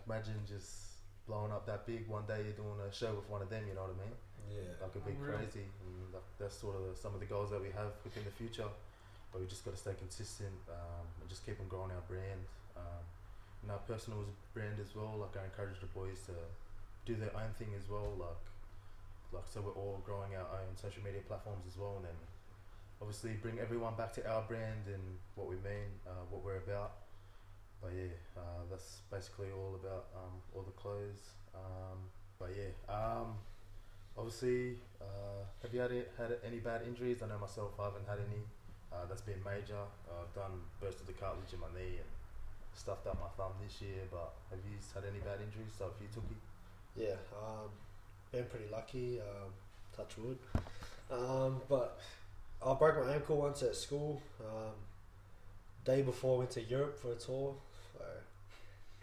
imagine just blowing up that big, one day you're doing a show with one of them, you know what I mean? Like it'd be crazy, and like, that's sort of some of the goals that we have within the future, but we just got to stay consistent and just keep on growing our brand, and our personal brand as well. Like I encourage the boys to do their own thing as well, like so we're all growing our own social media platforms as well, and then obviously bring everyone back to our brand and what we mean, what we're about. But that's basically all about all the clothes. Obviously, have you had any bad injuries? I know myself, I haven't had any. That's been major. I've bursted the cartilage in my knee and stuffed up my thumb this year, but have you had any bad injuries? So if you took it? Been pretty lucky, touch wood. But I broke my ankle once at school. Day before I went to Europe for a tour.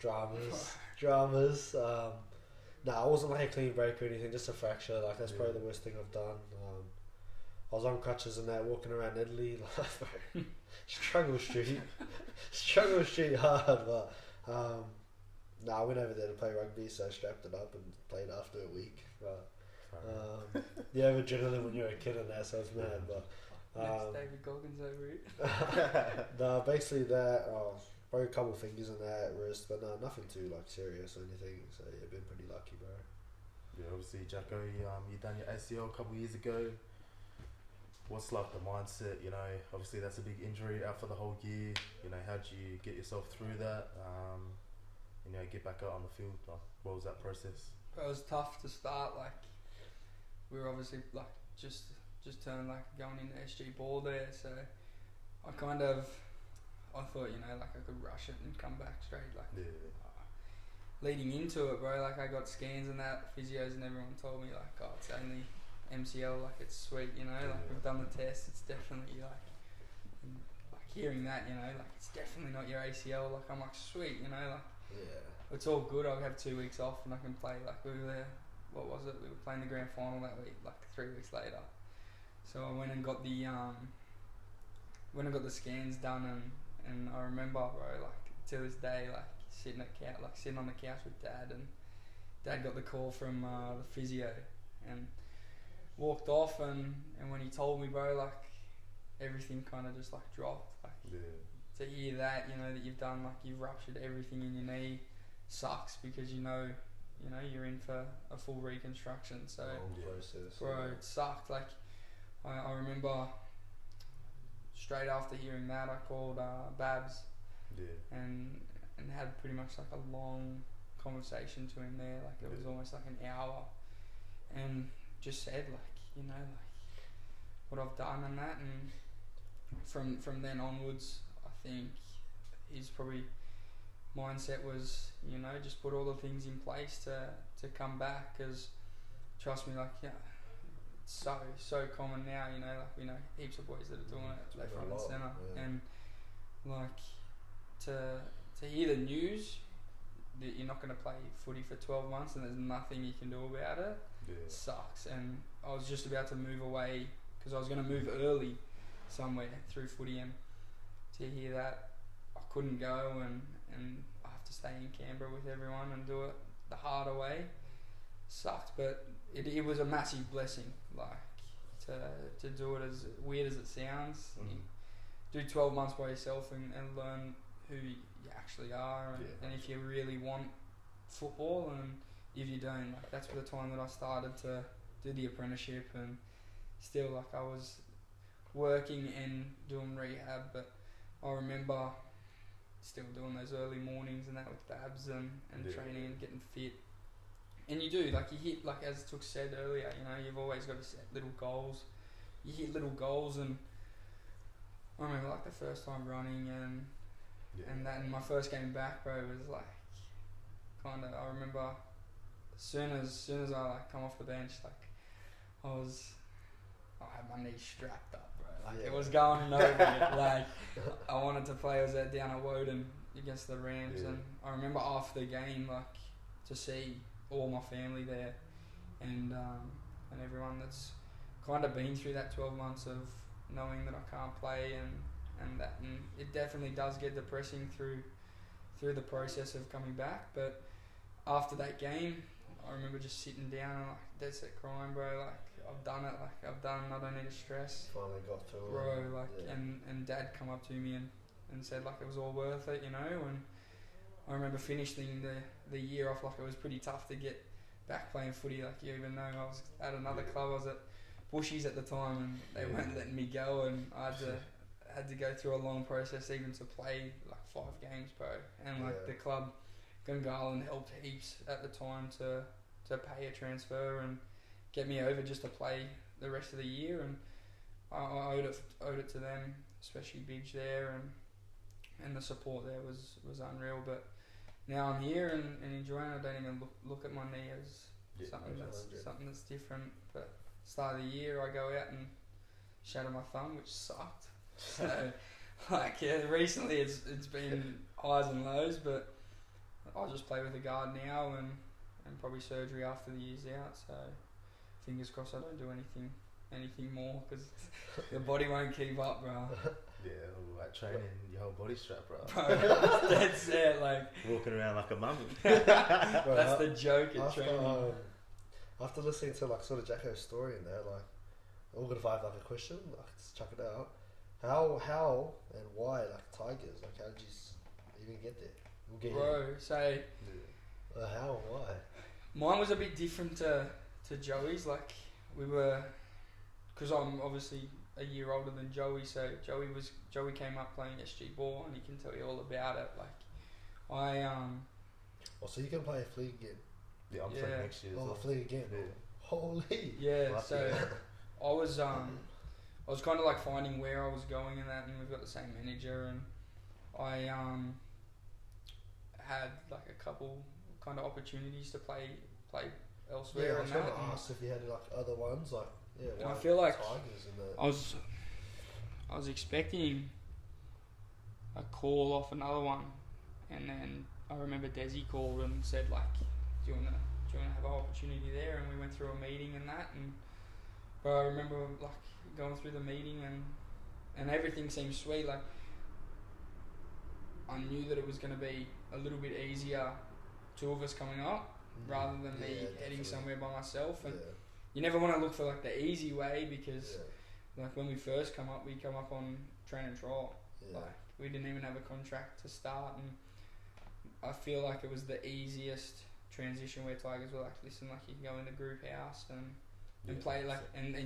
Dramas. I wasn't like a clean break or anything, just a fracture. Like that's probably the worst thing I've done. I was on crutches and that, walking around Italy, like struggle street hard, but I went over there to play rugby, so I strapped it up and played after a week. But you have adrenaline when you're a kid and that, so it's mad. But next David Goggins over it. Basically that. Broke a couple fingers in that wrist, but nothing too like serious or anything. So been pretty lucky, bro. Obviously, Jacko, you done your ACL a couple years ago. What's like the mindset? You know, obviously that's a big injury, out for the whole year. You know, how'd you get yourself through that? You know, get back out on the field. Like, what was that process? It was tough to start. Like, we were obviously like just turned like going into SG ball there, so I thought, you know, like I could rush it and come back straight. Like leading into it, bro, like I got scans and that, physios and everyone told me like, oh, it's only MCL, like it's sweet, you know, like we've done the test, it's definitely like hearing that, you know, like it's definitely not your ACL. Like I'm like, sweet, you know, like it's all good. I'll have 2 weeks off and I can play. Like we were there, we were playing the grand final that week, like 3 weeks later. So I went and got the scans done, and I remember, bro, like to this day, like sitting on the couch with Dad, and Dad got the call from the physio and walked off, and when he told me, bro, like everything kind of just like dropped. Like to hear that, you know, that you've done, like you've ruptured everything in your knee, sucks, because you know you're in for a full reconstruction. So process, bro, it sucked. Like I remember straight after hearing that, I called Babs Yeah. and had pretty much like a long conversation to him there. Like it was almost like an hour, and just said like, you know, like what I've done and that. And from then onwards, I think his probably mindset was, you know, just put all the things in place to come back, because trust me, like, yeah, it's so common now, you know, like we know heaps of boys that are doing it left, front and centre, and like to hear the news that you're not going to play footy for 12 months and there's nothing you can do about it, sucks. And I was just about to move away because I was going to move early somewhere through footy, and to hear that I couldn't go and I have to stay in Canberra with everyone and do it the harder way, sucked. But it was a massive blessing, like to do it, as weird as it sounds. You do 12 months by yourself and learn who you actually are, and if you really want football, and if you don't, like that's the time that I started to do the apprenticeship, and still like I was working and doing rehab, but I remember still doing those early mornings and that with Babs and training and getting fit. And you do, like you hit, like as Tuck said earlier, you know, you've always got to set little goals. You hit little goals, and I remember like the first time running and that, and my first game back, bro, was like kind of, I remember as soon as I like come off the bench, like I had my knees strapped up, bro. Like it was going nowhere. Like I wanted to play. I was down at Woden against the Rams, and I remember after the game, like to see all my family there, and everyone that's kind of been through that 12 months of knowing that I can't play, and that, and it definitely does get depressing through the process of coming back. But after that game, I remember just sitting down and like dead set crying, bro. Like I've done it. Like I've done. I don't need to stress. Finally got to it, bro. Like and Dad come up to me and said like it was all worth it, you know. And I remember finishing the year off, like it was pretty tough to get back playing footy. Like you even know I was at another club. I was at Bushies at the time, and they weren't letting me go, and I had to go through a long process even to play like 5 games, bro. And like the club, Gungahlin, helped heaps at the time to pay a transfer and get me over just to play the rest of the year, and I owed it to them, especially Bidge there, and the support there was unreal. But now I'm here and enjoying it. I don't even look at my knee as something that's different. But start of the year, I go out and shatter my thumb, which sucked. So like recently it's been highs and lows, but I'll just play with a guard now and probably surgery after the year's out. So fingers crossed I don't do anything more, because the body won't keep up, bro. Yeah, like training your whole body strap, bro. Bro, that's it, like walking around like a mummy. That's the joke at training. After listening to like sort of Jacko's story in there, like I'm gonna have like a question, like just chuck it out. How and why like Tigers? Like how did you even get there? We'll get bro, so how and why? Mine was a bit different to Joey's. Like we were, because I'm obviously a year older than Joey, so Joey came up playing SG ball, and he can tell you all about it. Like Oh, so you can play a fleet again? Yeah, I'm playing next year. Oh, fleet again. Yeah. Holy. Yeah. Lucky. So I was kind of like finding where I was going in that, and we've got the same manager, and I had like a couple kind of opportunities to play elsewhere. Yeah, I was going to ask if you had like other ones, like and I feel like Tigers and the... I was expecting a call off another one, and then I remember Desi called and said like, do you want to have an opportunity there? And we went through a meeting and that, and but I remember like going through the meeting and everything seemed sweet. Like I knew that it was going to be a little bit easier, 2 of us coming up, rather than me heading somewhere by myself. And you never want to look for like the easy way, because like when we first come up, we come up on train and trial. Like we didn't even have a contract to start, and I feel like it was the easiest transition where Tigers were like, listen, like you can go in the group house and play like, and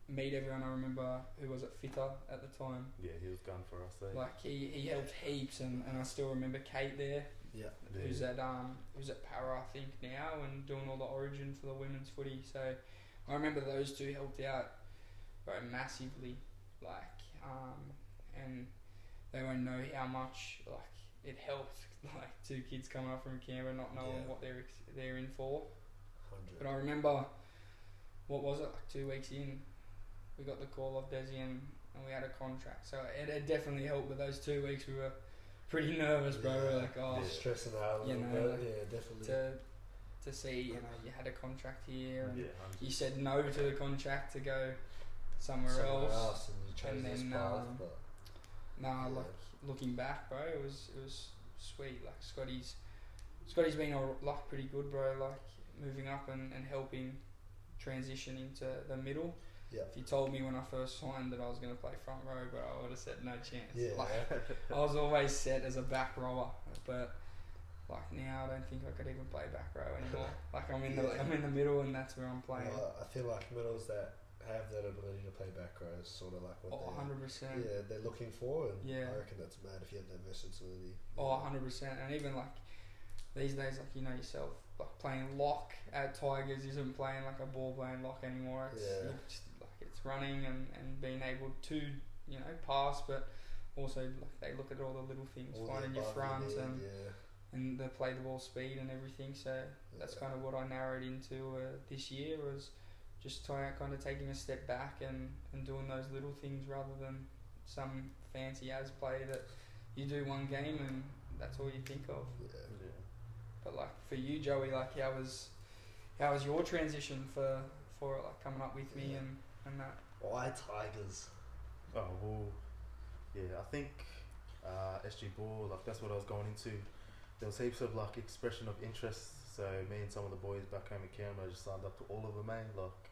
meet everyone. I remember who was it, Fitter at the time. Yeah, he was gun for us. Eh? Like he helped heaps, and I still remember Kate there. Yeah. Who's at Para, I think, now, and doing all the origin for the women's footy. So I remember those two helped out, bro, massively. Like, and they won't know how much like it helped. Like 2 kids coming up from Canberra, not knowing what they're in for. 100. But I remember, what was it, like 2 weeks in, we got the call of Desi and we had a contract. So it definitely helped. But those 2 weeks we were pretty nervous, bro. We were like, stressing out a little bit. Yeah, definitely. To see, you had a contract here, and Yeah, you said no to the contract to go somewhere else. And you chose And this then, path, but like looking back, bro, it was sweet. Like Scotty's been like pretty good, bro. Like moving up and helping transition into the middle. Yeah. If you told me when I first signed that I was going to play front row, bro, I would have said no chance. Yeah. Like, I was always set as a back rower, but like now I don't think I could even play back row anymore. Like I'm in the middle, and that's where I'm playing. Well, I feel like middles that have that ability to play back row is sort of like what 100%. they're looking for, and Yeah. I reckon that's mad if you have that versatility. 100%. And even like these days, like yourself, like playing lock at Tigers isn't playing like a ball playing lock anymore. It's it's running and being able to pass, but also like they look at all the little things, finding your front and the play the ball speed and everything. So that's kind of what I narrowed into this year, was just kind of taking a step back and doing those little things rather than some fancy as play that you do one game and that's all you think of. Yeah. But like for you, Joey, like how was your transition for like coming up with me and that? Why Tigers? Oh well, yeah. I think SG Ball, like that's what I was going into. There was heaps of like expression of interest. So me and some of the boys back home in Canberra just signed up to all of them, like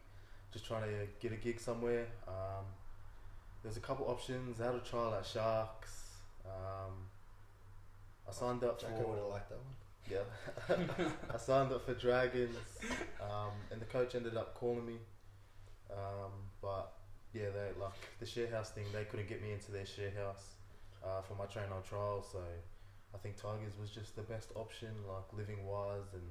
just trying to get a gig somewhere. There's a couple options. I had a trial at Sharks. I signed up Jacko would have liked that one. Yeah. I signed up for Dragons, and the coach ended up calling me. But yeah, they like the share house thing. They couldn't get me into their share house for my train on trial. So I think Tigers was just the best option, like living wise and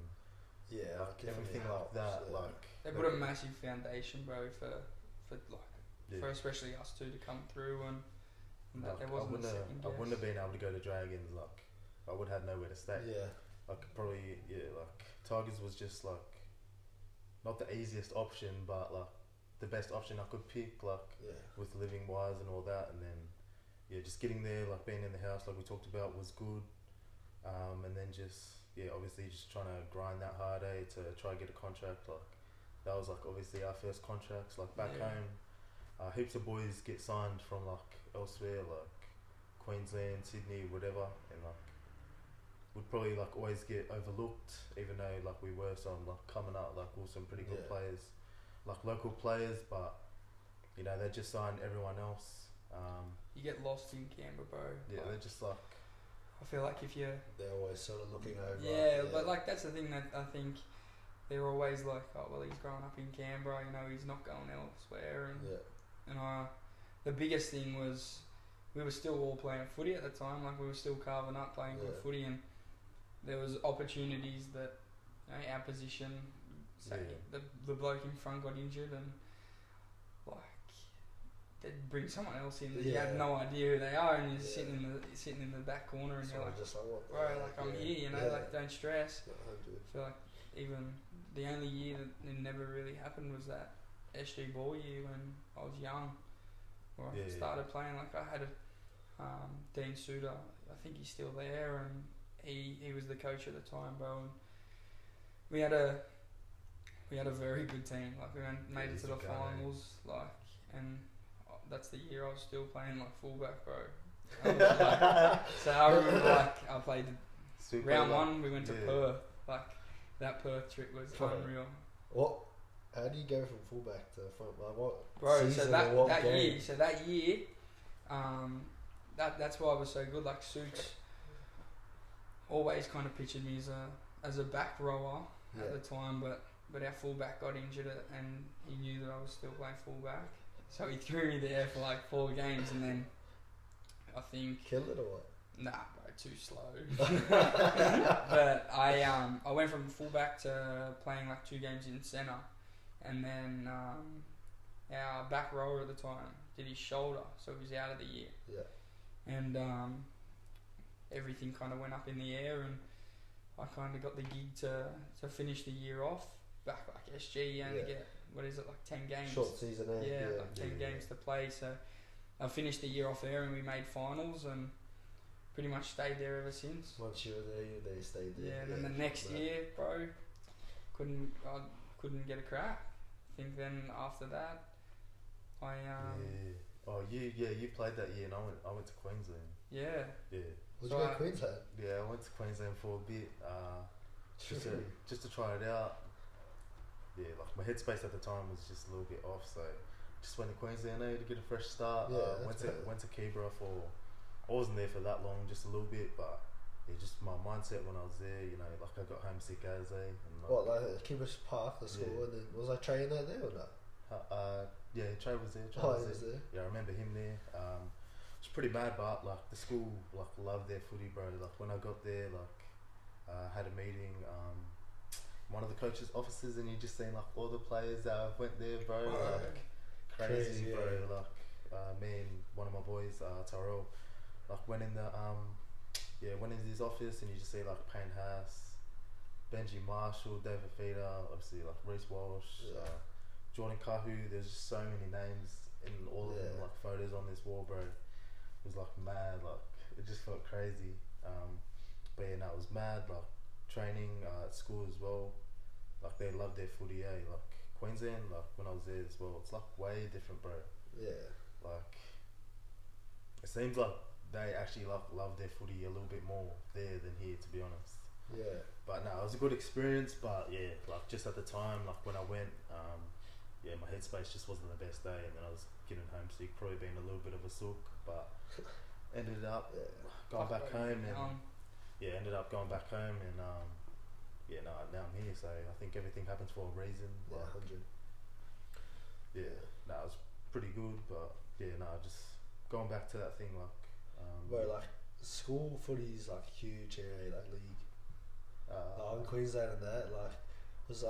like everything like that. Yeah. Like They put a massive foundation, bro, for especially us two to come through and that there wasn't a second guess. I wouldn't have been able to go to Dragons. Like I would have nowhere to stay. Yeah. Like probably like Tigers was just like not the easiest option, but like the best option I could pick, like with living wise and all that. And then just getting there, like being in the house, like we talked about, was good. And then just obviously just trying to grind that hard to try to get a contract. Like that was like obviously our first contracts. Like back home, heaps of boys get signed from like elsewhere, like Queensland, Sydney, whatever, and like would probably like always get overlooked, even though like we were some like coming up, like we were some pretty good players, like local players, but they just signed everyone else. You get lost in Canberra, bro. Yeah, like, they're just like, I feel like if you they're always sort of looking over. Yeah, but like that's the thing that I think they're always like, oh well, he's growing up in Canberra, he's not going elsewhere, and the biggest thing was we were still all playing footy at the time, like we were still carving up playing good footy, and there was opportunities that our position, say the bloke in front got injured, and like they'd bring someone else in that you have no idea who they are, and you're sitting in the back corner, and you're like, just like, what, bro, like I'm here, like don't stress. I feel like even the only year that it never really happened was that SG Ball year when I was young, where I started playing. Like I had Dean Suter, I think he's still there, and he was the coach at the time, bro. And we had a very good team. Like we made it to the finals, like, and that's the year I was still playing like fullback, bro. So I remember like I played round one. We went to Perth. Like that Perth trip was unreal. What? How do you go from fullback to front? Like what? Bro, season so that year, that's why I was so good. Like Suits always kind of pictured me as a back rower at the time, but our fullback got injured and he knew that I was still playing fullback. So he threw me there for like 4 games, and then I think Killed it or what? nah, bro, too slow. But I went from fullback to playing like 2 games in centre, and then our back rower at the time did his shoulder, so he was out of the year. Yeah. And everything kind of went up in the air, and I kind of got the gig to finish the year off back like SG and get, what is it, like 10 games. Short season, eh? Yeah, like 10 games to play. So I finished the year off there, and we made finals, and pretty much stayed there ever since. Once you were there, you stayed there. Yeah, and then the next year, bro, couldn't get a crack. I think then after that, I Oh, you played that year, and I went to Queensland. Yeah. Was So you at Queensland? Yeah, I went to Queensland for a bit, just to try it out. Yeah, like my headspace at the time was just a little bit off, so just went to Queensland to get a fresh start. Yeah, went to Canberra for, I wasn't there for that long, just a little bit, but yeah, just my mindset when I was there, you know, like I got homesick as and like, What, like at Canberra Park, the school, and then was I training out there or not? yeah, Trey was there. He was there. Yeah, I remember him there. It's pretty bad, but like the school like loved their footy, bro. Like when I got there, like had a meeting, one of the coaches' offices, and you just seen like all the players that went there, bro. Like crazy, bro. Yeah. Like me and one of my boys, Tyrell, like went in his office, and you just see like Payne Haas, Benji Marshall, David Feeder, obviously like Reece Walsh, Jordan Kahu. There's just so many names in all of them, like photos on this wall, bro. It was like mad, like it just felt crazy. But yeah, no, it was mad. Like training at school as well, like they love their footy. Like Queensland, like when I was there as well, it's like way different, bro. Yeah. Like it seems like they actually like love their footy a little bit more there than here, to be honest. Yeah. But no, it was a good experience. But yeah, like just at the time, like when I went, my headspace just wasn't the best day, and then I was getting homesick, probably being a little bit of a sook, but ended up going back home, and ended up going back home, and now I'm here. So I think everything happens for a reason. Yeah, Like, 100. yeah, no, it was pretty good, but yeah, no, just going back to that thing, like, Bro, like school footy's like huge area, like league. In Queensland and that, like, was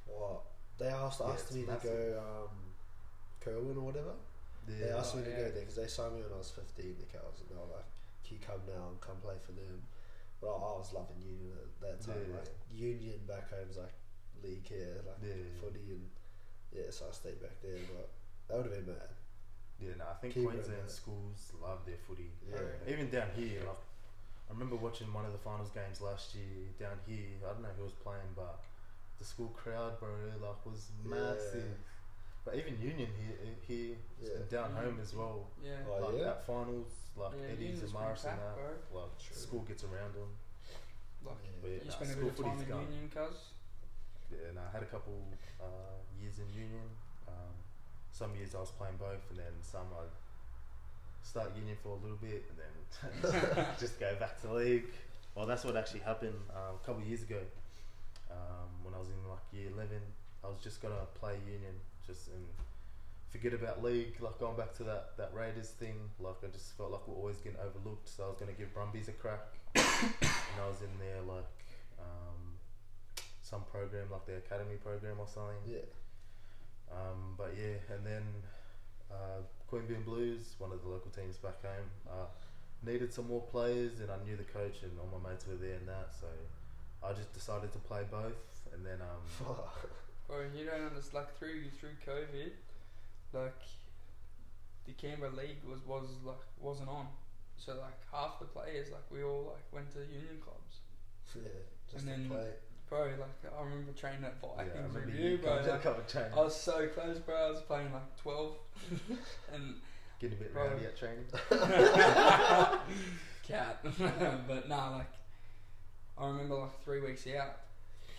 what they asked me to go Kerwin or whatever. They asked me to go there because they signed me when I was 15. The cows, and they were like, "Can you come now and come play for them?" But I was loving Union at that time. Like Union back home's like league here, like footy, and so I stayed back there. But that would have been mad. Yeah, no, I think Queensland schools love their footy. Yeah. Even down here, like I remember watching one of the finals games last year down here. I don't know who was playing, but the school crowd, bro, like was massive. But even Union here and down home as well. Yeah. Like at finals, like Eddie's and Morris and that, bro. like school gets around them. Like But you spent a bit of time in Union, cuz. Yeah, and I had a couple years in Union. Some years I was playing both, and then some I'd start Union for a little bit, and then just go back to league. Well, that's what actually happened a couple of years ago. When I was in like year 11, I was just gonna play Union, and forget about league, like going back to that Raiders thing. Like I just felt like we're always getting overlooked, so I was gonna give Brumbies a crack. And I was in there like some program, like the academy program or something. Yeah. But yeah, and then Queanbeyan Blues, one of the local teams back home, needed some more players, and I knew the coach, and all my mates were there and that, so I just decided to play both, and then Bro, you don't understand. Like through COVID, like the Canberra League wasn't on, so like half the players, like we all like went to union clubs. Yeah, just and to then, play. Bro, like I remember training at Vikings I review, bro. Like, I I was so close, bro. I was playing like 12, and getting a bit bro, rowdy at training. Cat, but nah, like I remember like 3 weeks out,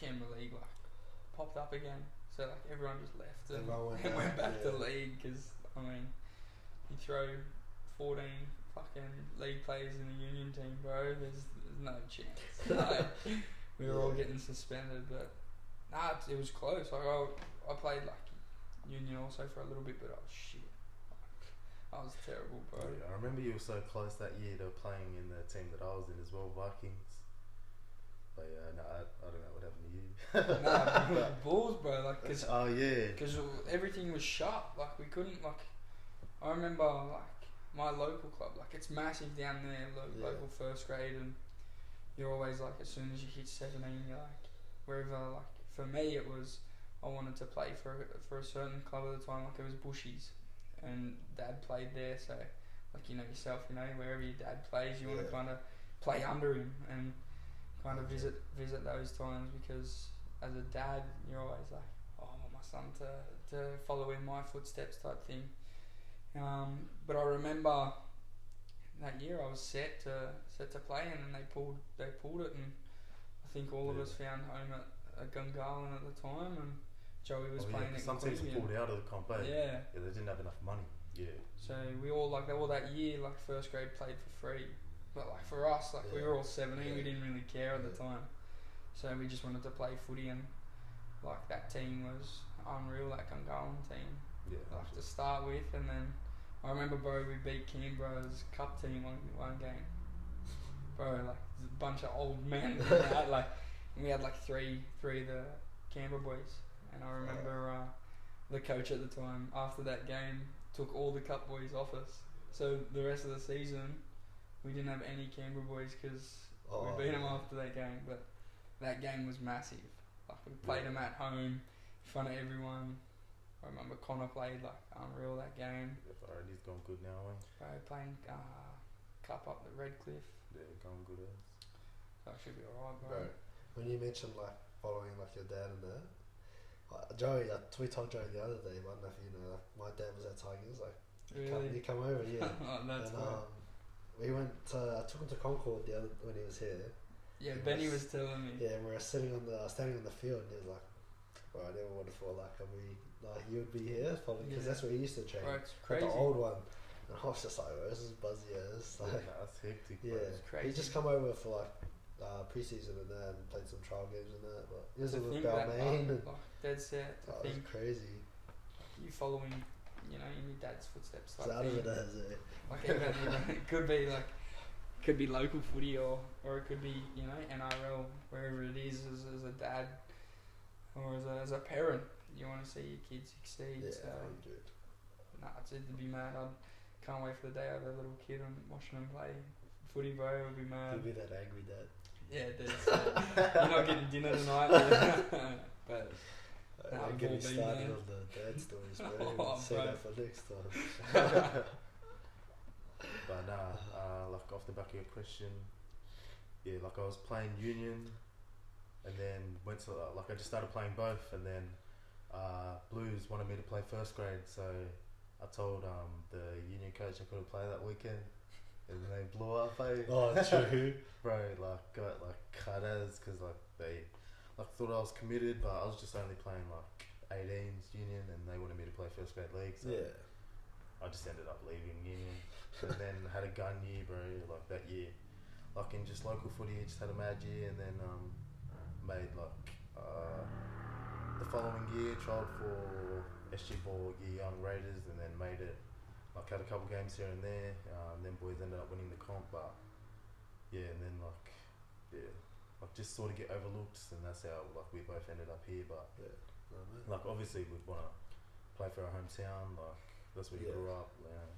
Canberra League like popped up again. So like everyone just left and went back to league, because I mean, you throw 14 fucking league players in the union team, bro. There's no chance. No. We were all getting suspended, but nah, it was close. Like I played like union also for a little bit, but oh shit, I was terrible, bro. Yeah, I remember you were so close that year to playing in the team that I was in as well, Vikings. But yeah, no, I don't know what happened to you. Nah, Bulls, bro. Like, cause everything was shut. Like, we couldn't. Like, I remember like my local club. Like, it's massive down there, local first grade, and you're always like, as soon as you hit 17, you're like, wherever. Like, for me, it was I wanted to play for a certain club at the time. Like, it was Bushies, and Dad played there, so like you know yourself, you know wherever your dad plays, you want to kind of play under him and kind of visit those times, because as a dad you're always like, oh, I want my son to follow in my footsteps type thing. But I remember that year I was set to play, and then they pulled it, and I think all of us found home at Gungahlin at the time, and Joey was playing at some teams pulled out of the comp. Yeah, they didn't have enough money. Yeah. So we all that year, like first grade, played for free. But like for us, like we were all 17, we didn't really care at the time. So we just wanted to play footy, and like that team was unreal, that Gungahlin team. Yeah. Like to start with, and then I remember, bro, we beat Canberra's cup team one game. Bro, like a bunch of old men, like we had like three of the Canberra boys, and I remember the coach at the time after that game took all the cup boys off us. So the rest of the season, we didn't have any Canberra boys because we beat them after that game. But that game was massive. Like we played them at home in front of everyone. I remember Connor played like unreal that game. He's gone good now, Playing cup up the Redcliffe. Yeah, going good. That should be alright, bro. When you mentioned like following like your dad and that, Joey, we told Joey the other day, I don't know if you know, like, my dad was at Tigers, like, really? you come over, yeah. Oh, that's and, we went I took him to Concord when he was here. Yeah, Benny was telling me. Yeah, and we were standing on the field, and he was like, bro, I never would have thought like you would be here, probably, because that's where he used to train. Bro, it's crazy. Like the old one. And I was just like, bro, this is buzzy as. Like, that's hectic. Yeah, it's crazy. he just come over for like pre-season and that, and played some trial games and that, but he was with Balmain and dead set. That was crazy. You following, you know, in your dad's footsteps. Like Like it could be local footy, or it could be, you know, NRL, wherever it is, as a dad or as a parent. You want to see your kids succeed. Yeah, so it'd be mad. I can't wait for the day I have a little kid and watching them play footy, bro. It would be mad. He'll be that angry dad. Yeah, it is. You're not getting dinner tonight. But I'm getting started on the dad stories, bro. Say that for next time. But like off the back of your question, yeah, like I was playing union, and then went to like I just started playing both, and then Blues wanted me to play first grade, so I told the union coach I couldn't play that weekend, and then they blew up. Oh, true. Bro, like got like cut as because like they like thought I was committed, but I was just only playing like 18s union, and they wanted me to play first grade league. So yeah. I just ended up leaving union, and then had a gun year, bro. Like that year, like in just local footy, just had a mad year, and then made like the following year trialled for SG Ball Year Young Raiders, and then made it. Like had a couple games here and there, and then boys ended up winning the comp, but yeah, and then like just sort of get overlooked, and that's how like we both ended up here. But like obviously we'd want to play for our hometown, like that's where you grew up, you know,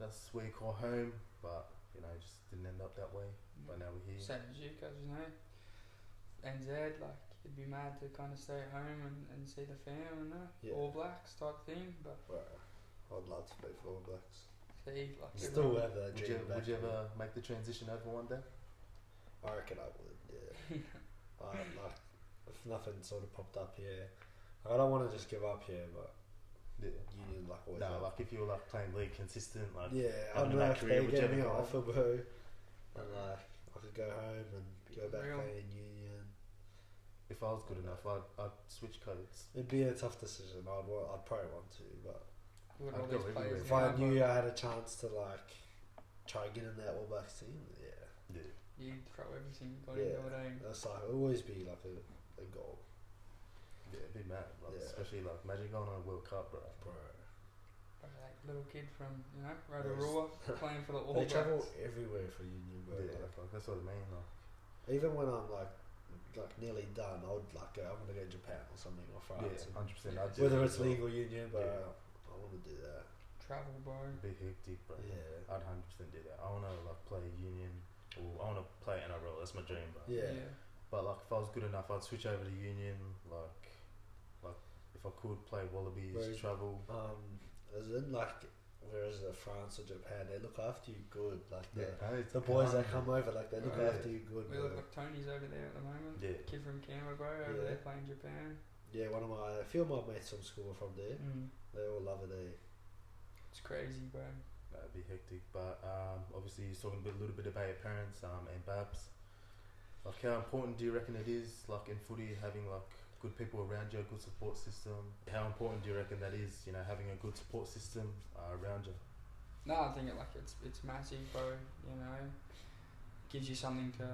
that's where you call home, but you know, just didn't end up that way. But now we're here. Same as you guys, you know, NZ, like it'd be mad to kind of stay at home and see the fam and that, All Blacks type thing, but I'd love to play for All Blacks. See, like still have that dream. Would you ever make the transition over one day? I reckon I would, yeah. Like, if nothing sort of popped up here, like, I don't want to just give up here, but union like always. No, like if you were like playing league consistent, like I don't know if they get me an offer, bro, and like I could go home and go back playing union. If I was good enough, I'd switch codes. It'd be a tough decision. I'd probably want to, but I'd go everywhere. if I knew I had a chance to like try and get in that All Blacks team, you throw everything you got into it. That's like it'll always be like a goal. Yeah, it'd be mad. Like, Yeah. especially like imagine going on a World Cup, bro. Like little kid from Yes. Rotorua playing for the All They travel Blacks. everywhere for union, bro. Yeah, Like, like, that's what I mean. Like, even when I'm like nearly done, I would like go. I'm gonna go to Japan or something or France. yeah, 100%. Yeah. Whether it's legal union, but Yeah. I want to do that. Travel, bro. It'd be hectic, bro. Yeah. I'd 100% do that. I wanna like play union, or I wanna play NRL. That's my dream, bro. Yeah. But like, if I was good enough, I'd switch over to union. Like if I could play Wallabies, Whereas- travel. As in like, whereas France or Japan, they look after you good. Like It's the boys that calm. come over, like they look Yeah. after you good. We Bro. look like Tony's over there at the moment. Yeah. Kid from Canberra, bro, over Yeah. there playing Japan. Yeah, a few of my mates from school are from there. Mm. They all love it. It's crazy, bro. That'd be hectic. But obviously, he's talking a little bit about your parents and Babs. Like, how important do you reckon it is, like in footy, having like good people around you, a good support system? How important do you reckon that is? You know, having a good support system around you. No, I think it's massive, bro. You know, gives you something to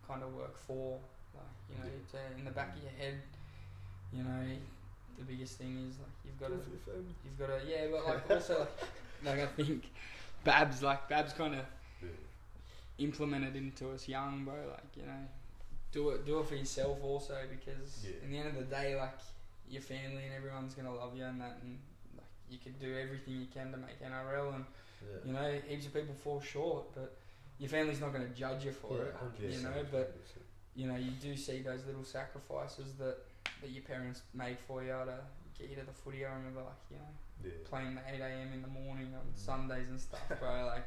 kind of work for. Like, to, in the back of your head, the biggest thing is like you've got to yeah, but like also like I think Babs kind of implemented into us young, bro. Like, do it for yourself also, because in the end of the day, like, your family and everyone's gonna love you and that, and like you can do everything you can to make NRL, and heaps of people fall short, but your family's not gonna judge you for it, 100%, but you do see those little sacrifices that your parents made for you to get you to the footy. I remember, like, playing the 8 a.m. in the morning on Sundays and stuff, bro. Like,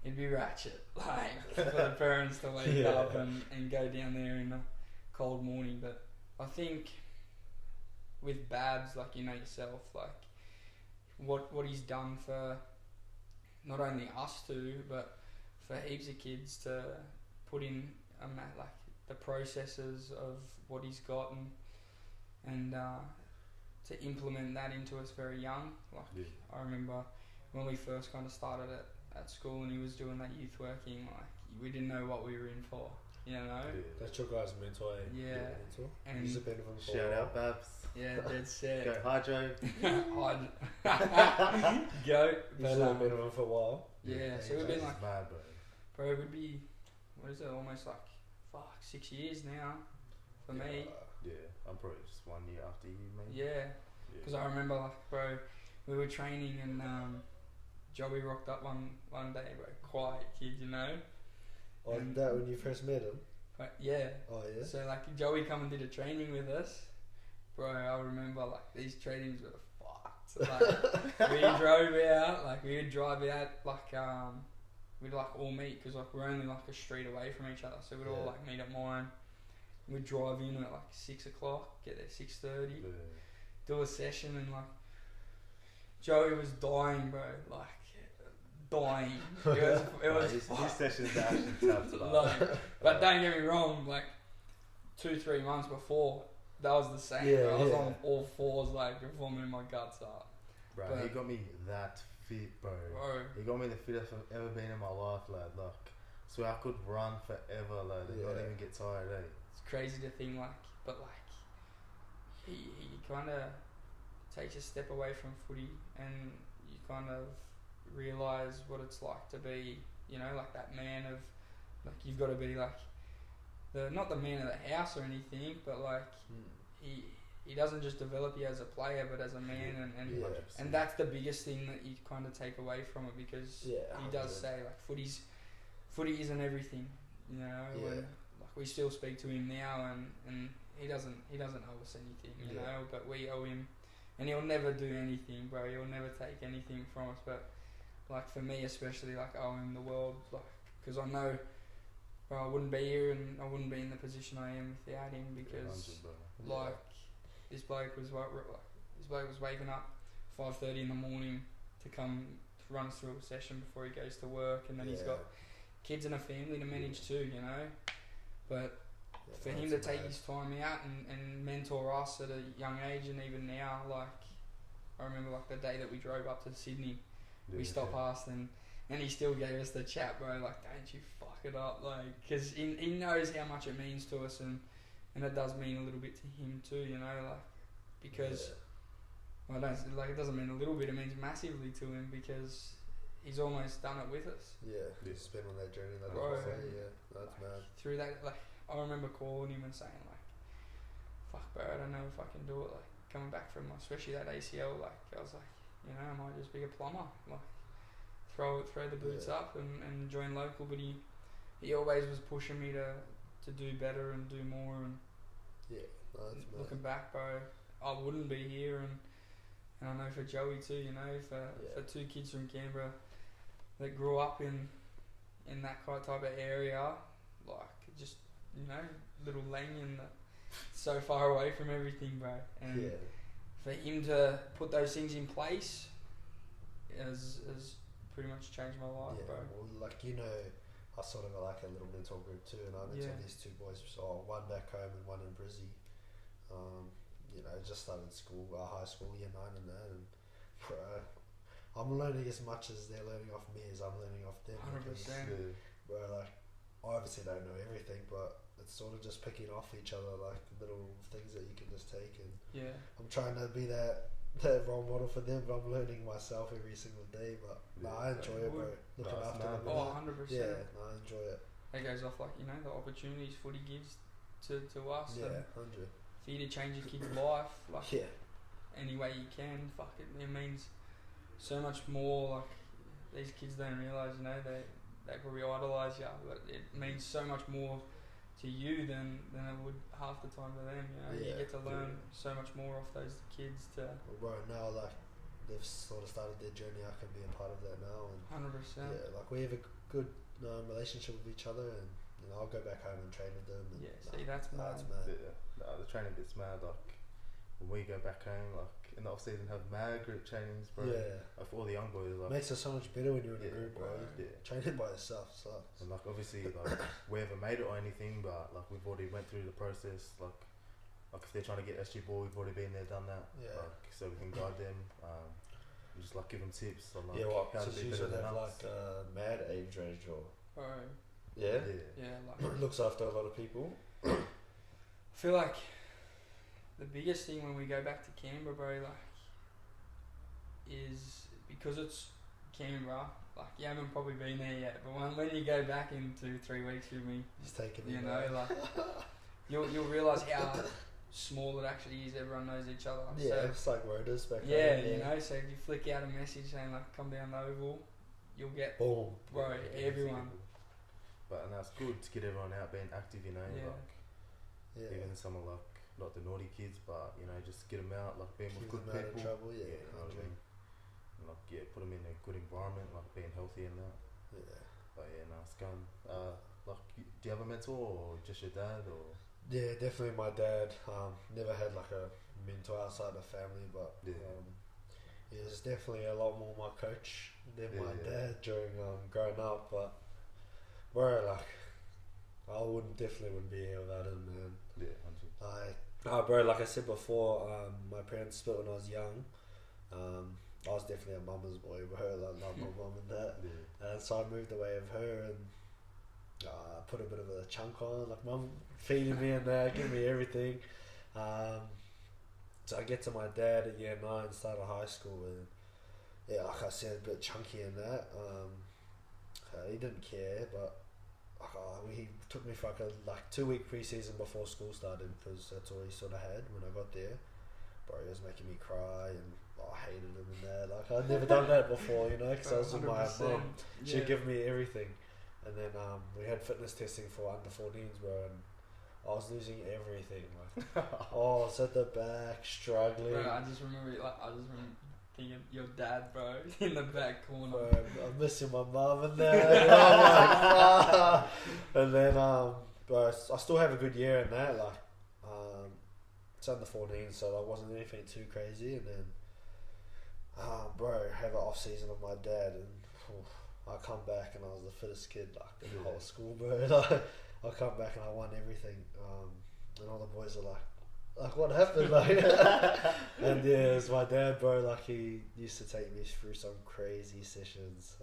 it'd be ratchet, like, for the parents to wake up and go down there in the cold morning. But I think with Babs, like, yourself, like, what he's done for not only us two, but for heaps of kids to put in like the processes of what he's got, and to implement that into us very young. Like, I remember when we first kind of started at school and he was doing that youth working, like, we didn't know what we were in for, That's your guys' mentor, Yeah. Mentor. And He's a bit of a Shout out, Babs. yeah, dead set. Go Hydro. Go. He's But, been with him for a while. yeah, so we've been like, Mad, bro. it would be, what is it, almost like 6 years now for me. Yeah, I'm probably just 1 year after you, maybe. Yeah, because I remember, like, bro, we were training and Joey rocked up one day, bro, quiet kid, Oh, that when you first met him? But yeah. Oh, yeah? So, like, Joey come and did a training with us. Bro, I remember, like, these trainings were fucked. Like, we drove out, like, we would drive out, like, we'd, like, all meet, because, like, we're only, like, a street away from each other, so we'd all, like, meet at mine. We'd drive in at, like, 6 o'clock, get there 6:30, do a session, and, like, Joey was dying, bro, like, dying. It was his sessions are actually tough. like, but don't get me wrong, like, 2-3 months before, that was the same. Yeah, bro. I was yeah. on all fours, like, performing my guts up. Bro, But- he got me that fit, bro. Bro, He got me the fittest I've ever been in my life, lad. Like, so I could run forever, lad, and not Yeah. even get tired, eh? it's crazy to think, like, but, like, he kind of takes a step away from footy, and you kind of realise what it's like to be, like, that man of, like, you've got to be, like, not the man of the house or anything, but, like, he doesn't just develop you as a player, but as a man, and Yeah. and that's the biggest thing that you kind of take away from it, because Yeah, he does 100%. say, like, footy isn't everything, Yeah. and, like, we still speak to him now, and he doesn't owe us anything, you know, but we owe him, and he'll never do anything, bro. He'll never take anything from us, but, like, for me especially, like, I owe him the world, like, because I know, bro, I wouldn't be here and I wouldn't be in the position I am without him, because, like, this bloke was waking up 5:30 in the morning to come to run us through a session before he goes to work, and then he's got kids and a family to manage too, but for him to take his time out and mentor us at a young age, and even now, like, I remember, like, the day that we drove up to Sydney, we stopped past and he still gave us the chat, bro, like, don't you fuck it up, like, because he knows how much it means to us, and it does mean a little bit to him too, like, because well, I don't, like, it doesn't mean a little bit, it means massively to him, because he's almost done it with us. He's been on that journey, like Bro, that's mad. Through that, like, I remember calling him and saying, like, fuck bro, I don't know if I can do it, like, coming back from, especially that ACL, like, I was like, you know, I might just be a plumber, like, throw the boots up and join local, but he always was pushing me to do better and do more, and looking back, bro, I wouldn't be here, and I know for Joey too, you know, for two kids from Canberra that grew up in that kind of type of area, like, just, you know, little Lanyon, so far away from everything, bro, and for him to put those things in place has pretty much changed my life, bro. Well, like, you know, I sort of got like a little mentor group too, and I mentored these two boys, so one back home and one in Brizzy. You know, just started school, high school, year 9 and that, and bro, I'm learning as much as they're learning off me as I'm learning off them. 100%. Bro, like, I obviously don't know everything, but it's sort of just picking off each other, like little things that you can just take, and I'm trying to be that role model for them, but I'm learning myself every single day. But I enjoy it, bro. Looking after them. Oh, 100%. Yeah, I enjoy it. It goes off, like, you know, the opportunities footy gives to us. Yeah, and 100. for you to change your kid's life, like, any way you can, fuck it, it means so much more. Like, these kids don't realise, you know, they probably idolise you, but it means so much more to you than it would half the time to them, you know. You get to learn so much more off those kids to... Well, bro, now, like, they've sort of started their journey, I can be a part of that now. And 100%. Yeah, like, we have a good relationship with each other, and, you know, I'll go back home and train with them. And, see, that's mad. The training bit's mad, like, when we go back home, like, in the off season, have mad group trainings, bro. Like, for all the young boys, like, makes it so much better when you're in a group, bro. Training by yourself sucks. And, like, obviously, like, we haven't made it or anything, but, like, we've already went through the process. Like if they're trying to get SG ball, we've already been there, done that. Like, so we can guide them. And just, like, give them tips on, like, how to be better than us. Like mad age range or Like, looks after a lot of people. I feel like the biggest thing when we go back to Canberra, bro, like, is because it's Canberra, like, you haven't probably been there yet, but when you go back in 2-3 weeks with me, he's taking you know, like, you'll realise how small it actually is. Everyone knows each other. Yeah, so, it's like Rodas back home. You know, so if you flick out a message saying, like, come down the oval, you'll get, boom, bro, everyone. But, and that's good to get everyone out being active, you know, like, even some of, like, not the naughty kids, but, you know, just get them out, like, being with good people. Out of trouble, you know what I mean? And, like, put them in a good environment, like, being healthy and that. But it's gone. Like, do you have a mentor, or just your dad, or? Yeah, definitely my dad. Never had, like, a mentor outside the family, but he's definitely a lot more my coach than my dad during growing up. But, bro, like, I definitely wouldn't be here without him, man. Bro, like I said before, my parents split when I was young. I was definitely a mama's boy, bro. Like, love my mum and that. And so I moved away with her, and put a bit of a chunk on. Like, mum feeding me and that, giving me everything. So I get to my dad at year 9, start of high school, and like I said, a bit chunky and that. He didn't care, but he took me for like 2-week pre-season before school started, because that's all he sort of had when I got there. Bro, he was making me cry, and I hated him and that. Like, I'd never done that before, you know, because I was with my mum. She'd give me everything. And then we had fitness testing for under 14s, bro, and I was losing everything. Like, I was at the back struggling. Bro, I just remember thinking your dad, bro, in the back corner. Bro, I'm missing my mum and that. I'm like, and then bro, I still have a good year in that. Like, it's under 14, so that wasn't anything too crazy. And then, bro, have an off season with my dad, and I come back and I was the fittest kid, like, in the whole school, bro. Like, I come back and I won everything, and all the boys are like, what happened? Like, and it was my dad, bro. Like, he used to take me through some crazy sessions.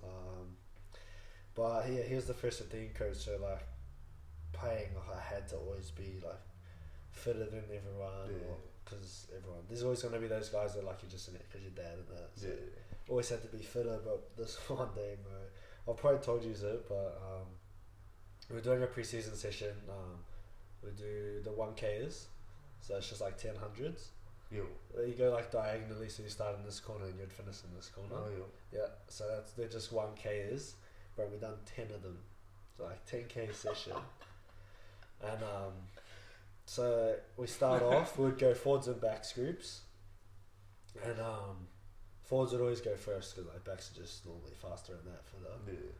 But he was the first 15 coach, so, like, playing, like, I had to always be, like, fitter than everyone, or because everyone, there's always going to be those guys that like you just in it because your dad and that. So Yeah. always had to be fitter. But this one day, bro, I've probably told you it, but we're doing a pre-season session. We do the 1Ks, so it's just like 10 hundreds. Yo. You go like diagonally, so you start in this corner and you'd finish in this corner. Oh, yo. Yeah, so they're just 1Ks, but we've done 10 of them, so like 10K session. And so we start off, we'd go forwards and backs groups, and forwards would always go first because like backs are just normally faster than that for them. Yeah.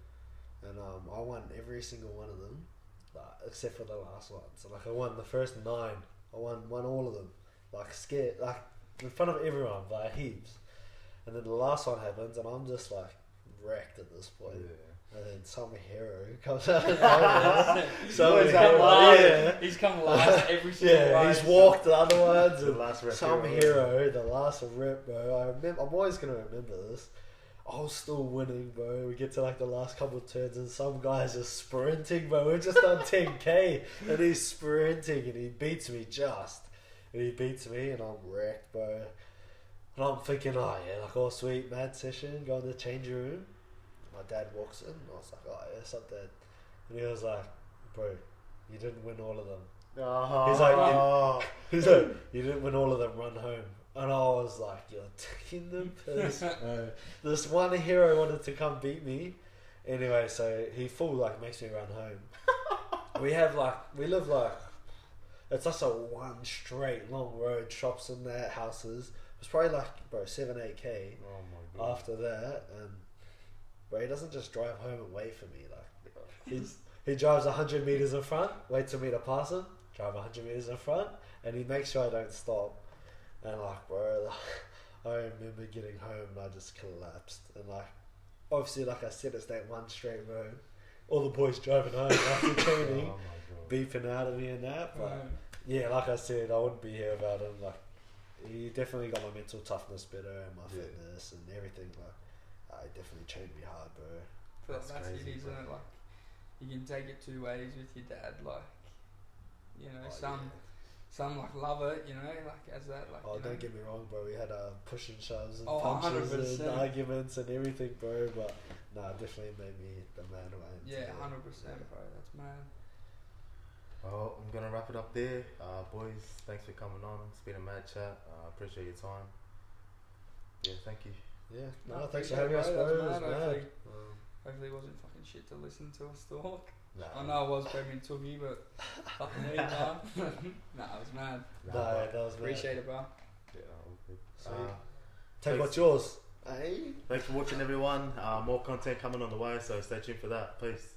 And I won every single one of them, except for the last one. So like I won the first 9, I won all of them, like scared, like in front of everyone by heaps. And then the last one happens, and I'm just like wrecked at this point. Yeah. And then some hero comes out of nowhere. He's come last every single race. He's walked the other ones. The last rep some hero, the last rep, bro. I'm always gonna remember this. I was still winning, bro. We get to like the last couple of turns, and some guys are sprinting, bro. We've just done 10K, and he's sprinting, and he beats me and I'm wrecked, bro. And I'm thinking, oh yeah, like all sweet, mad session, go in the changing room. My dad walks in, and I was like, oh yeah, what's up, Dad? And he was like, bro, you didn't win all of them. He's like, you didn't win all of them, run home. And I was like, you're taking the piss. This one hero wanted to come beat me. Anyway, so he full like makes me run home. We live like, it's just a one straight long road, shops in there, houses. It's probably like, bro, 7-8K Oh my god. after that. And bro, he doesn't just drive home and wait for me. Like he drives 100 meters in front, waits for me to pass him, drive 100 meters in front, and he makes sure I don't stop. And like, bro, I remember getting home and I just collapsed. And like, obviously, like I said, it's that one straight road. All the boys driving home after training, beeping out at me and that. But yeah, like I said, I wouldn't be here without him. Like, he definitely got my mental toughness better and my fitness and everything. Like, he definitely trained me hard, bro. I feel like that's crazy, it, isn't it? Like, you can take it 2 ways with your dad. Like, you know, some like love it, you know, like as that, like. Oh, don't get me wrong, bro. We had push and shoves and 100%. punches and arguments and everything, bro. But nah, definitely made me the man who I am. Yeah, today. 100%, bro. That's mad. Well, I'm gonna wrap it up there, boys. Thanks for coming on. It's been a mad chat. Appreciate your time. Yeah, thank you. Yeah, No, thanks for appreciate having it, us, bro. bro. It That's was mad. mad. Hopefully it wasn't fucking shit to listen to us talk. Nah, I know I was grabbing Tuki, but fucking me, nah. Nah, it was mad. No, that was mad. Appreciate it, bro. Yeah, all good. Sweet. Take thanks. what's yours. Hey. Thanks for watching, everyone. More content coming on the way, so stay tuned for that. Peace.